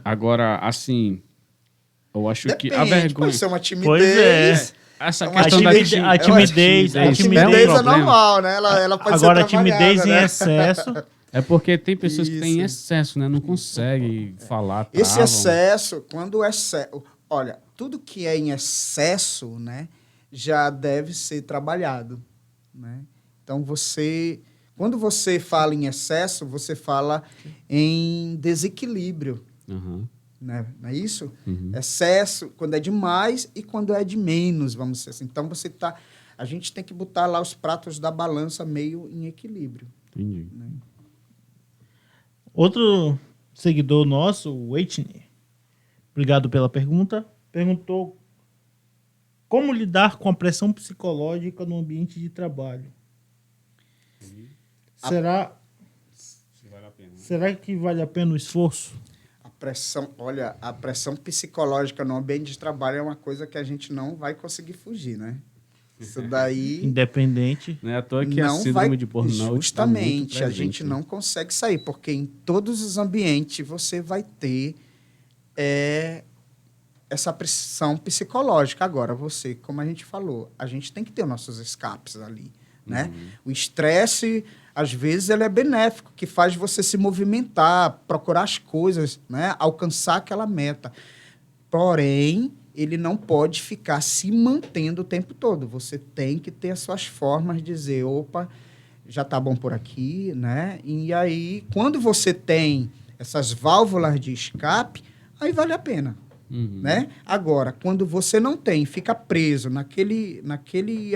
Speaker 3: Agora, assim, eu acho que a vergonha...
Speaker 2: Pode ser uma timidez.
Speaker 1: Pois é.
Speaker 3: Essa
Speaker 1: questão a timidez
Speaker 2: é normal, né? Ela pode
Speaker 1: agora,
Speaker 2: ser trabalhada,
Speaker 1: a timidez
Speaker 2: né?
Speaker 1: em excesso...
Speaker 3: É porque tem pessoas que têm excesso, né? Não conseguem falar, travam.
Speaker 2: Esse excesso, quando olha, tudo que é em excesso, né, já deve ser trabalhado, né? Então, quando você fala em excesso, você fala em desequilíbrio, né? Não é isso? Excesso, quando é demais e quando é de menos, vamos dizer assim. Então, a gente tem que botar lá os pratos da balança meio em equilíbrio.
Speaker 3: Entendi.
Speaker 2: Né?
Speaker 1: Outro seguidor nosso, o Whitney, obrigado pela pergunta, perguntou como lidar com a pressão psicológica no ambiente de trabalho. Será que vale a pena o esforço?
Speaker 2: A pressão psicológica no ambiente de trabalho é uma coisa que a gente não vai conseguir fugir, né? Isso daí...
Speaker 1: Independente.
Speaker 3: Não é à toa que a síndrome de burnout
Speaker 2: justamente,
Speaker 3: tá
Speaker 2: a gente não consegue sair, porque em todos os ambientes você vai ter essa pressão psicológica. Agora, você, como a gente falou, a gente tem que ter nossos escapes ali, né? O estresse, às vezes, ele é benéfico, que faz você se movimentar, procurar as coisas, né? Alcançar aquela meta. Porém, ele não pode ficar se mantendo o tempo todo. Você tem que ter as suas formas de dizer, opa, já está bom por aqui, né? E aí, quando você tem essas válvulas de escape, aí vale a pena, né? Agora, quando você não tem, fica preso naquele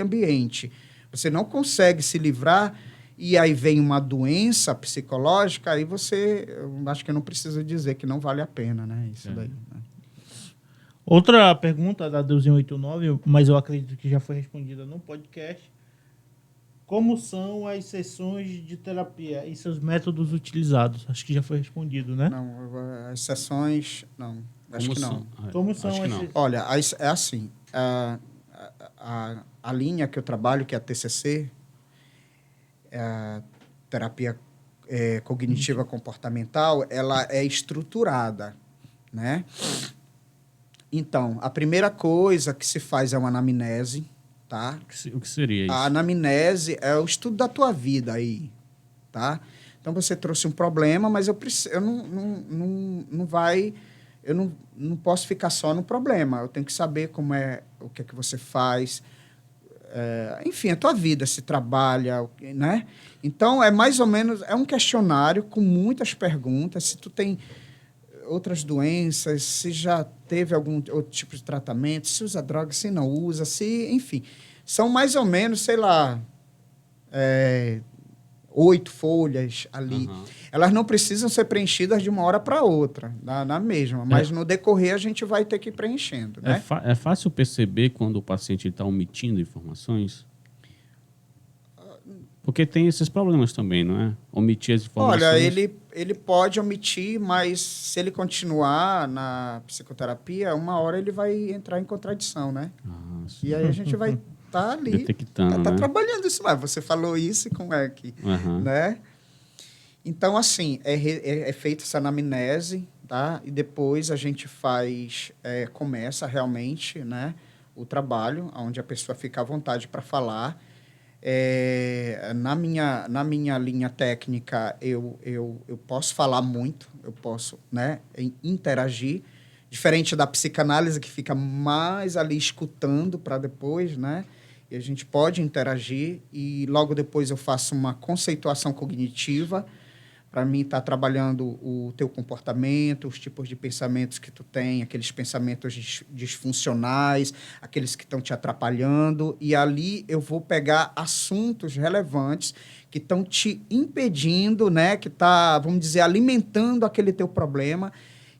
Speaker 2: ambiente, você não consegue se livrar, e aí vem uma doença psicológica, aí você, eu acho que eu não preciso dizer que não vale a pena, né? Isso daí, né?
Speaker 1: Outra pergunta da Deusinho 89, mas eu acredito que já foi respondida no podcast. Como são as sessões de terapia e seus métodos utilizados? Acho que já foi respondido, né?
Speaker 2: Não, as sessões, não. Acho que não.
Speaker 1: Como são
Speaker 3: Acho que
Speaker 1: esses...
Speaker 3: não.
Speaker 2: Olha, é assim, a linha que eu trabalho, que é a TCC, é a terapia cognitiva comportamental, ela é estruturada, né? Então, a primeira coisa que se faz é uma anamnese, tá?
Speaker 3: O que seria isso?
Speaker 2: A anamnese é o estudo da tua vida aí, tá? Então, você trouxe um problema, mas eu não posso ficar só no problema. Eu tenho que saber como é, o que é que você faz, enfim, a tua vida, se trabalha, né? Então, é mais ou menos, é um questionário com muitas perguntas. Se tu tem outras doenças, se já teve algum outro tipo de tratamento, se usa droga, se não usa, enfim. São mais ou menos, sei lá, 8 folhas ali. Elas não precisam ser preenchidas de uma hora para outra, na mesma, mas no decorrer a gente vai ter que ir preenchendo, né?
Speaker 3: É fácil perceber quando o paciente está omitindo informações? Porque tem esses problemas também, não é? Omitir as informações.
Speaker 2: Olha, ele pode omitir, mas se ele continuar na psicoterapia, uma hora ele vai entrar em contradição, né? E aí a gente vai estar ali,
Speaker 3: detectando,
Speaker 2: tá
Speaker 3: né?
Speaker 2: trabalhando isso lá. Você falou isso e como é que, né? Então, assim, é feita essa anamnese, tá? E depois a gente começa realmente, né, o trabalho, onde a pessoa fica à vontade para falar. Na minha linha técnica, eu posso falar muito, eu posso, né, interagir, diferente da psicanálise, que fica mais ali escutando para depois, né? E a gente pode interagir e logo depois eu faço uma conceituação cognitiva. Para mim, está trabalhando o teu comportamento, os tipos de pensamentos que tu tem, aqueles pensamentos disfuncionais, aqueles que estão te atrapalhando. E ali eu vou pegar assuntos relevantes que estão te impedindo, né? Que está, vamos dizer, alimentando aquele teu problema.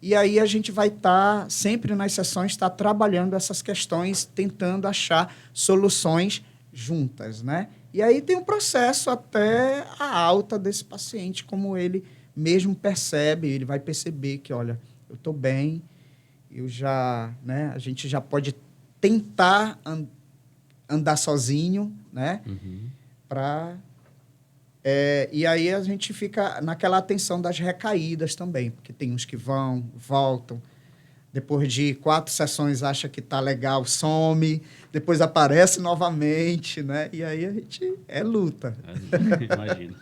Speaker 2: E aí a gente vai estar, sempre nas sessões, trabalhando essas questões, tentando achar soluções juntas, né? E aí tem um processo até a alta desse paciente, como ele mesmo percebe, ele vai perceber que, olha, eu estou bem, né, a gente já pode tentar andar sozinho, né? E aí a gente fica naquela atenção das recaídas também, porque tem uns que voltam, depois de 4 sessões acha que tá legal, some, depois aparece novamente, né? E aí a gente luta.
Speaker 3: Imagino.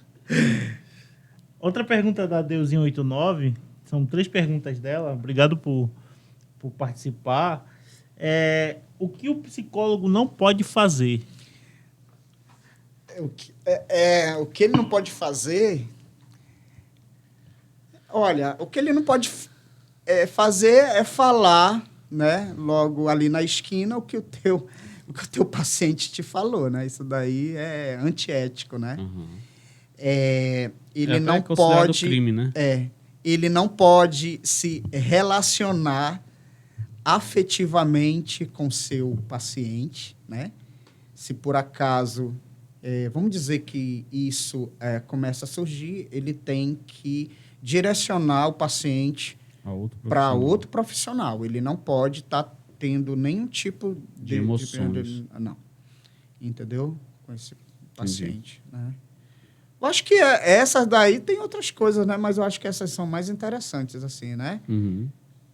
Speaker 1: Outra pergunta da Deusinho 89, são 3 perguntas dela, obrigado por participar. O que o psicólogo não pode fazer?
Speaker 2: O que ele não pode fazer... Olha, o que ele não pode fazer é falar, né, logo ali na esquina o que o teu paciente te falou, né? Isso daí é antiético, né? Ele não pode
Speaker 3: crime, né?
Speaker 2: Ele não pode se relacionar afetivamente com seu paciente, né? Se por acaso vamos dizer que isso começa a surgir, ele tem que direcionar o paciente para outro profissional. Ele não pode estar tendo nenhum tipo de
Speaker 3: emoções.
Speaker 2: Não. Entendeu? Com esse paciente. Né? Eu acho que essas daí tem outras coisas, né? Mas eu acho que essas são mais interessantes, assim, né?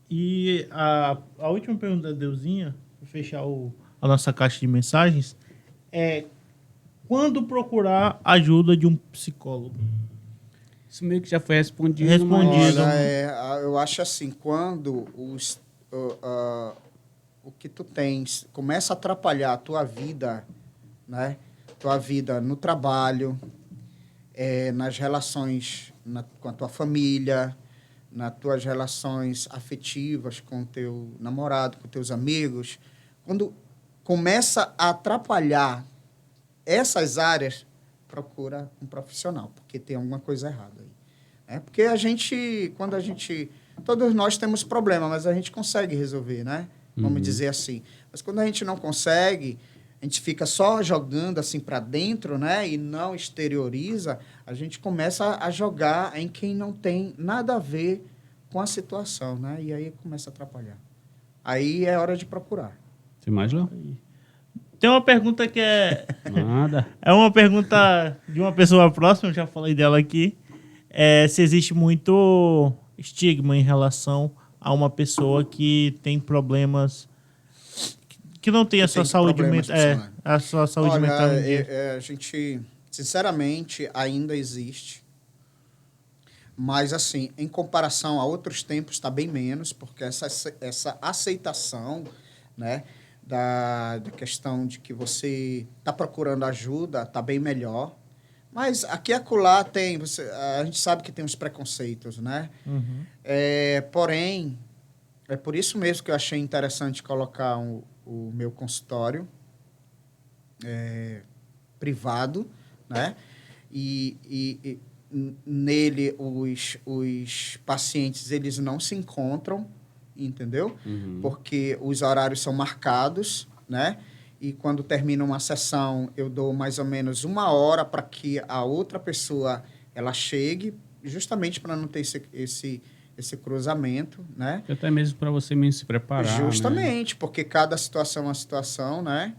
Speaker 1: E a última pergunta da Deusinha, para fechar a nossa caixa de mensagens, é: quando procurar ajuda de um psicólogo?
Speaker 3: Isso meio que já foi respondido.
Speaker 2: Olha, eu acho assim, quando o que tu tens começa a atrapalhar a tua vida, né? Tua vida no trabalho, nas relações com a tua família, nas tuas relações afetivas com o teu namorado, com teus amigos. Quando começa a atrapalhar essas áreas, procura um profissional, porque tem alguma coisa errada aí. Porque todos nós temos problema, mas a gente consegue resolver, né? Vamos dizer assim. Mas quando a gente não consegue, a gente fica só jogando assim para dentro, né? E não exterioriza, a gente começa a jogar em quem não tem nada a ver com a situação, né? E aí começa a atrapalhar. Aí é hora de procurar.
Speaker 3: Tem mais, Léo?
Speaker 1: Tem uma pergunta que é...
Speaker 3: Nada.
Speaker 1: É uma pergunta de uma pessoa próxima, eu já falei dela aqui. Se existe muito estigma em relação a uma pessoa que tem problemas, que não tem a sua saúde mental. A sua saúde mental em dia.
Speaker 2: A gente, sinceramente, ainda existe. Mas, assim, em comparação a outros tempos, está bem menos, porque essa aceitação, né, da questão de que você está procurando ajuda está bem melhor. Mas aqui e acolá tem... a gente sabe que tem os preconceitos, né?
Speaker 1: Uhum.
Speaker 2: Porém, é por isso mesmo que eu achei interessante colocar o meu consultório privado, né? E nele os pacientes eles não se encontram, entendeu? Porque os horários são marcados, né? E quando termina uma sessão, eu dou mais ou menos 1 hora para que a outra pessoa ela chegue, justamente para não ter esse cruzamento, né?
Speaker 3: E até mesmo para você mesmo se preparar,
Speaker 2: justamente,
Speaker 3: né?
Speaker 2: porque cada situação é uma situação, né?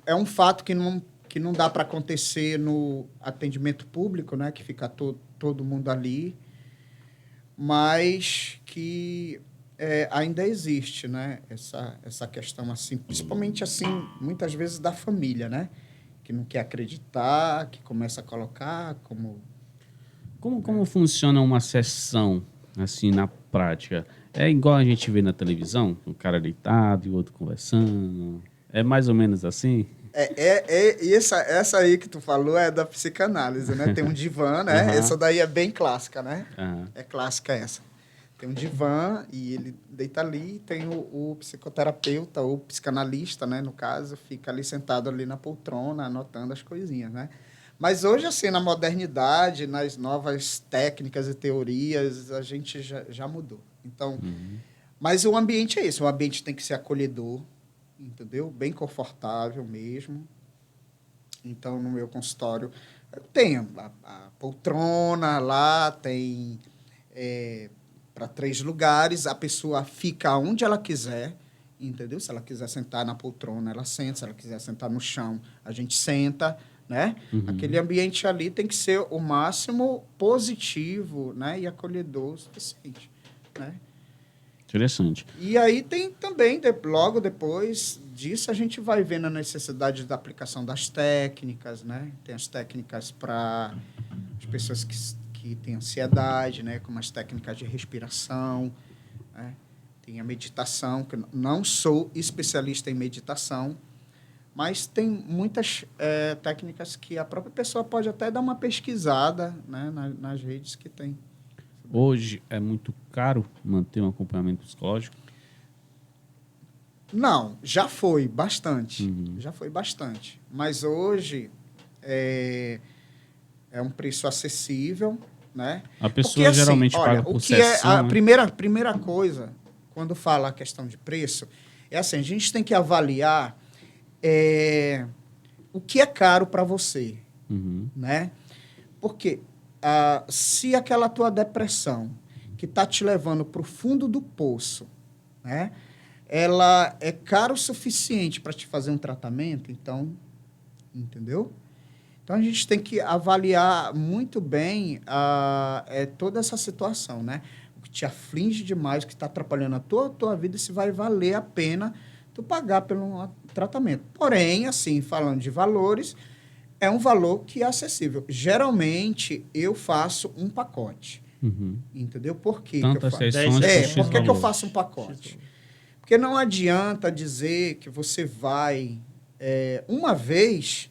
Speaker 2: É um fato que não dá para acontecer no atendimento público, né? Que fica todo mundo ali, mas que ainda existe, né? Essa questão, assim, principalmente, assim, muitas vezes da família, né? Que não quer acreditar, que começa a colocar como...
Speaker 3: Como funciona uma sessão, assim, na prática? É igual a gente vê na televisão, um cara deitado e o outro conversando? É mais ou menos assim?
Speaker 2: Essa aí que tu falou é da psicanálise, né? Tem um divã, né? Essa daí é bem clássica, né? É clássica essa. Tem um divã e ele deita ali, e tem o psicoterapeuta ou psicanalista, né? No caso, fica ali sentado ali na poltrona, anotando as coisinhas, né? Mas hoje, assim, na modernidade, nas novas técnicas e teorias, a gente já mudou. Então, mas o ambiente é isso, o ambiente tem que ser acolhedor, entendeu? Bem confortável mesmo. Então, no meu consultório, tem a poltrona lá, tem para 3 lugares, a pessoa fica onde ela quiser, entendeu? Se ela quiser sentar na poltrona, ela senta. Se ela quiser sentar no chão, a gente senta, né? Aquele ambiente ali tem que ser o máximo positivo, né? E acolhedor o suficiente, né?
Speaker 3: Interessante.
Speaker 2: E aí tem também, logo depois disso, a gente vai vendo a necessidade da aplicação das técnicas, né? Tem as técnicas para as pessoas que têm ansiedade, né? Como as técnicas de respiração, né? Tem a meditação, que eu não sou especialista em meditação, mas tem muitas técnicas que a própria pessoa pode até dar uma pesquisada, né? Nas redes que tem.
Speaker 3: Hoje é muito caro manter um acompanhamento psicológico?
Speaker 2: Não, já foi bastante. Já foi bastante. Mas hoje é um preço acessível, né?
Speaker 3: A pessoa
Speaker 2: porque, assim,
Speaker 3: geralmente
Speaker 2: olha,
Speaker 3: paga por
Speaker 2: o que
Speaker 3: sessão,
Speaker 2: a
Speaker 3: né?
Speaker 2: primeira coisa, quando fala a questão de preço, é assim, a gente tem que avaliar o que é caro para você, né? Porque se aquela tua depressão que está te levando para o fundo do poço, né? Ela é cara o suficiente para te fazer um tratamento, então, entendeu? Então, a gente tem que avaliar muito bem toda essa situação, né? O que te aflige demais, o que está atrapalhando a tua vida, se vai valer a pena tu pagar pelo tratamento. Porém, assim, falando de valores, é um valor que é acessível. Geralmente, eu faço um pacote. Entendeu? Por quê
Speaker 3: Tantas
Speaker 2: que eu faço?
Speaker 3: sessões
Speaker 1: É,
Speaker 3: com X
Speaker 2: Por que eu
Speaker 3: valor.
Speaker 2: faço um pacote? Porque não adianta dizer que você vai uma vez,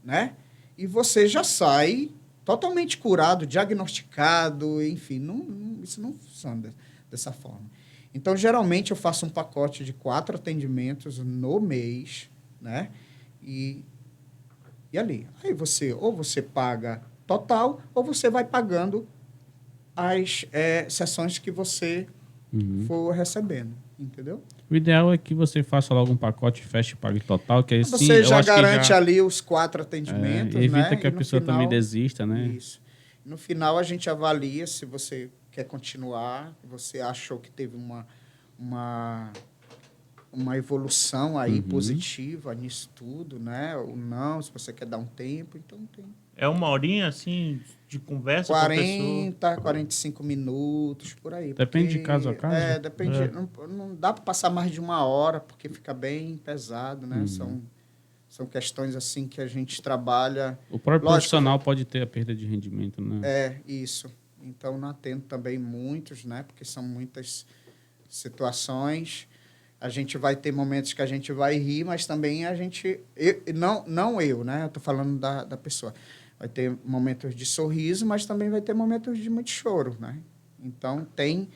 Speaker 2: né? E você já sai totalmente curado, diagnosticado, enfim. Isso não funciona dessa forma. Então, geralmente, eu faço um pacote de 4 atendimentos no mês, né? E ali. Aí ou você paga total, ou você vai pagando as sessões que você for recebendo, entendeu?
Speaker 3: O ideal é que você faça logo um pacote, feche e pague total, que aí sim,
Speaker 2: Você
Speaker 3: eu
Speaker 2: já
Speaker 3: acho
Speaker 2: garante
Speaker 3: que já
Speaker 2: ali os 4 atendimentos,
Speaker 3: evita
Speaker 2: né?
Speaker 3: que a
Speaker 2: E no
Speaker 3: pessoa também
Speaker 2: final,
Speaker 3: desista, né?
Speaker 2: isso. No final, a gente avalia se você quer continuar, você achou que teve uma evolução aí positiva nisso tudo, né? Ou não, se você quer dar um tempo, então tem
Speaker 1: É uma horinha, assim, de conversa com a pessoa.
Speaker 2: 45 minutos, por aí.
Speaker 3: Depende de
Speaker 2: Porque,
Speaker 3: caso a caso.
Speaker 2: depende.
Speaker 1: É.
Speaker 2: Não dá para passar mais de 1 hora, porque fica bem pesado, né? São questões assim que a gente trabalha.
Speaker 3: O próprio
Speaker 2: Lógico,
Speaker 3: profissional pode ter a perda de rendimento, né?
Speaker 2: isso. Então, não atendo também muitos, né? Porque são muitas situações. A gente vai ter momentos que a gente vai rir, mas também a gente... não eu, né? Eu estou falando da pessoa. Vai ter momentos de sorriso, mas também vai ter momentos de muito choro, né? Então, tem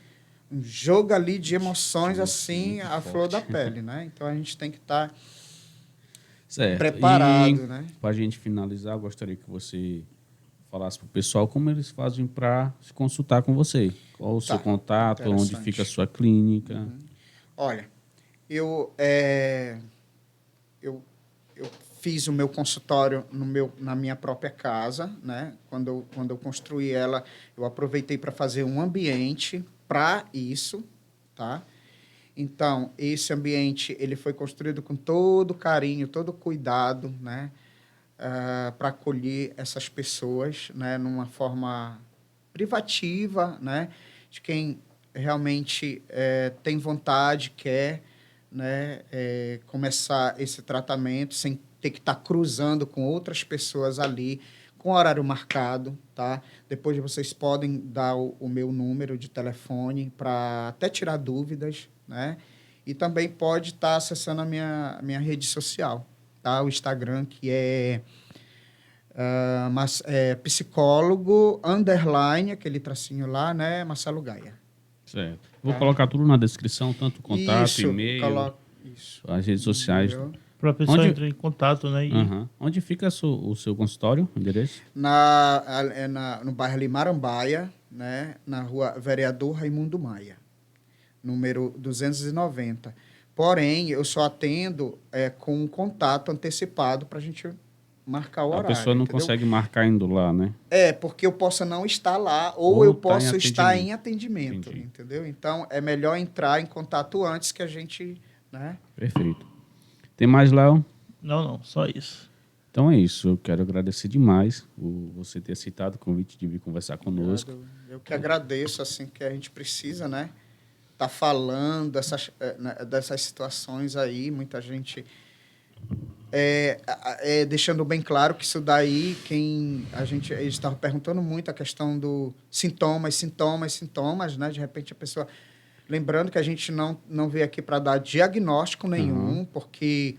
Speaker 2: um jogo ali de emoções, assim,
Speaker 3: muito
Speaker 2: à flor da pele, né? Então, a gente tem que estar
Speaker 3: Certo.
Speaker 2: preparado,
Speaker 3: E
Speaker 2: né?
Speaker 3: para a gente finalizar, eu gostaria que você falasse para o pessoal como eles fazem para se consultar com você. Qual o seu
Speaker 2: Tá,
Speaker 3: contato, onde
Speaker 2: interessante.
Speaker 3: fica a sua clínica.
Speaker 2: Olha, eu fiz o meu consultório na minha própria casa, né? Quando eu construí ela, eu aproveitei para fazer um ambiente para isso, tá? Então, esse ambiente ele foi construído com todo carinho, todo cuidado, né? Para acolher essas pessoas, né? Numa forma privativa, né? De quem realmente tem vontade, quer, né? Começar esse tratamento sem ter que estar cruzando com outras pessoas ali, com horário marcado, tá? Depois vocês podem dar o meu número de telefone para até tirar dúvidas, né? E também pode estar acessando a minha rede social, tá? O Instagram, que é psicólogo, _, aquele tracinho lá, né? Marcelo Gaia.
Speaker 3: Certo. Vou colocar tudo na descrição, tanto o contato,
Speaker 2: Isso,
Speaker 3: e-mail,
Speaker 2: isso.
Speaker 3: as redes sociais.
Speaker 2: Entendeu?
Speaker 1: Para a pessoa
Speaker 3: Onde-
Speaker 1: entrar em contato, né? E
Speaker 3: Onde fica o seu consultório, o endereço?
Speaker 2: No bairro ali Marambaia, né? Na rua Vereador Raimundo Maia, número 290. Porém, eu só atendo com um contato antecipado para a gente marcar o
Speaker 3: A
Speaker 2: horário.
Speaker 3: pessoa não
Speaker 2: entendeu?
Speaker 3: consegue marcar indo lá, né?
Speaker 2: Porque eu possa não estar lá ou
Speaker 3: Ou
Speaker 2: eu
Speaker 3: tá em
Speaker 2: posso estar em atendimento,
Speaker 3: Entendi.
Speaker 2: entendeu? Então, é melhor entrar em contato antes que a gente, né?
Speaker 3: Perfeito. Tem mais, Léo?
Speaker 1: não, só isso.
Speaker 3: Então é isso. Eu quero agradecer demais por você ter aceitado o convite de vir conversar conosco.
Speaker 2: Eu que agradeço, assim, que a gente precisa, né? Tá falando dessas situações aí, muita gente deixando bem claro que isso daí, eles estavam perguntando muito a questão do sintomas, né? De repente a pessoa... Lembrando que a gente não veio aqui para dar diagnóstico nenhum, porque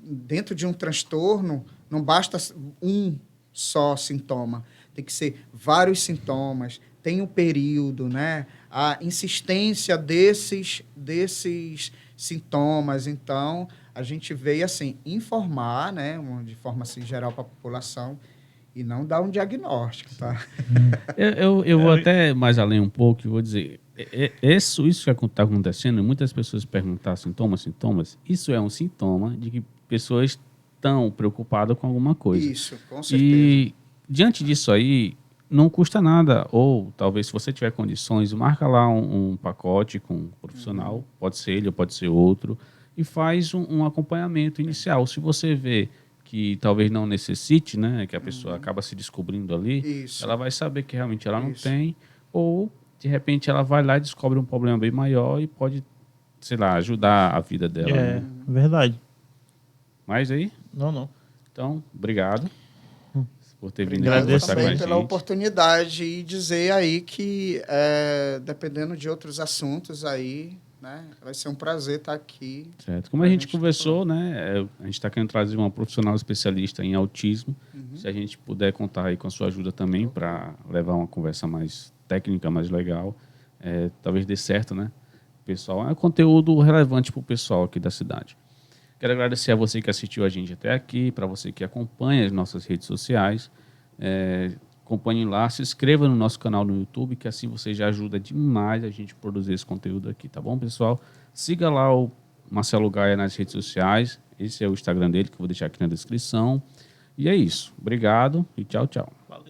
Speaker 2: dentro de um transtorno não basta um só sintoma, tem que ser vários sintomas, tem um período, né? A insistência desses sintomas. Então, a gente veio assim informar, né, de forma assim geral para a população e não dar um diagnóstico, tá?
Speaker 3: Eu vou até mais além um pouco e vou dizer, isso que está acontecendo, muitas pessoas perguntam sintomas, isso é um sintoma de que pessoas estão preocupadas com alguma coisa.
Speaker 2: Isso, com certeza.
Speaker 3: E diante disso aí, não custa nada, ou talvez se você tiver condições, marca lá um pacote com um profissional, pode ser ele ou pode ser outro, e faz um acompanhamento inicial. Se você vê que talvez não necessite, né, que a pessoa acaba se descobrindo ali,
Speaker 2: Isso.
Speaker 3: ela vai saber que realmente ela não
Speaker 2: Isso.
Speaker 3: tem, ou de repente ela vai lá e descobre um problema bem maior e pode, sei lá, ajudar a vida dela.
Speaker 1: É,
Speaker 3: Né?
Speaker 1: verdade.
Speaker 3: Mais aí?
Speaker 1: Não.
Speaker 3: Então, obrigado. por ter vindo
Speaker 1: Obrigado
Speaker 3: aqui conversar com a
Speaker 2: também pela
Speaker 3: gente.
Speaker 2: oportunidade e dizer aí que, dependendo de outros assuntos aí, né, vai ser um prazer estar aqui.
Speaker 3: Certo. Como a gente conversou, né, a gente está querendo trazer uma profissional especialista em autismo. Se a gente puder contar aí com a sua ajuda também para levar uma conversa mais técnica, mais legal, talvez dê certo, né? Pessoal, é conteúdo relevante para o pessoal aqui da cidade. Quero agradecer a você que assistiu a gente até aqui, para você que acompanha as nossas redes sociais. Acompanhe lá, se inscreva no nosso canal no YouTube, que assim você já ajuda demais a gente produzir esse conteúdo aqui, tá bom, pessoal? Siga lá o Marcelo Gaia nas redes sociais. Esse é o Instagram dele, que eu vou deixar aqui na descrição. E é isso. Obrigado e tchau, tchau.
Speaker 1: Valeu.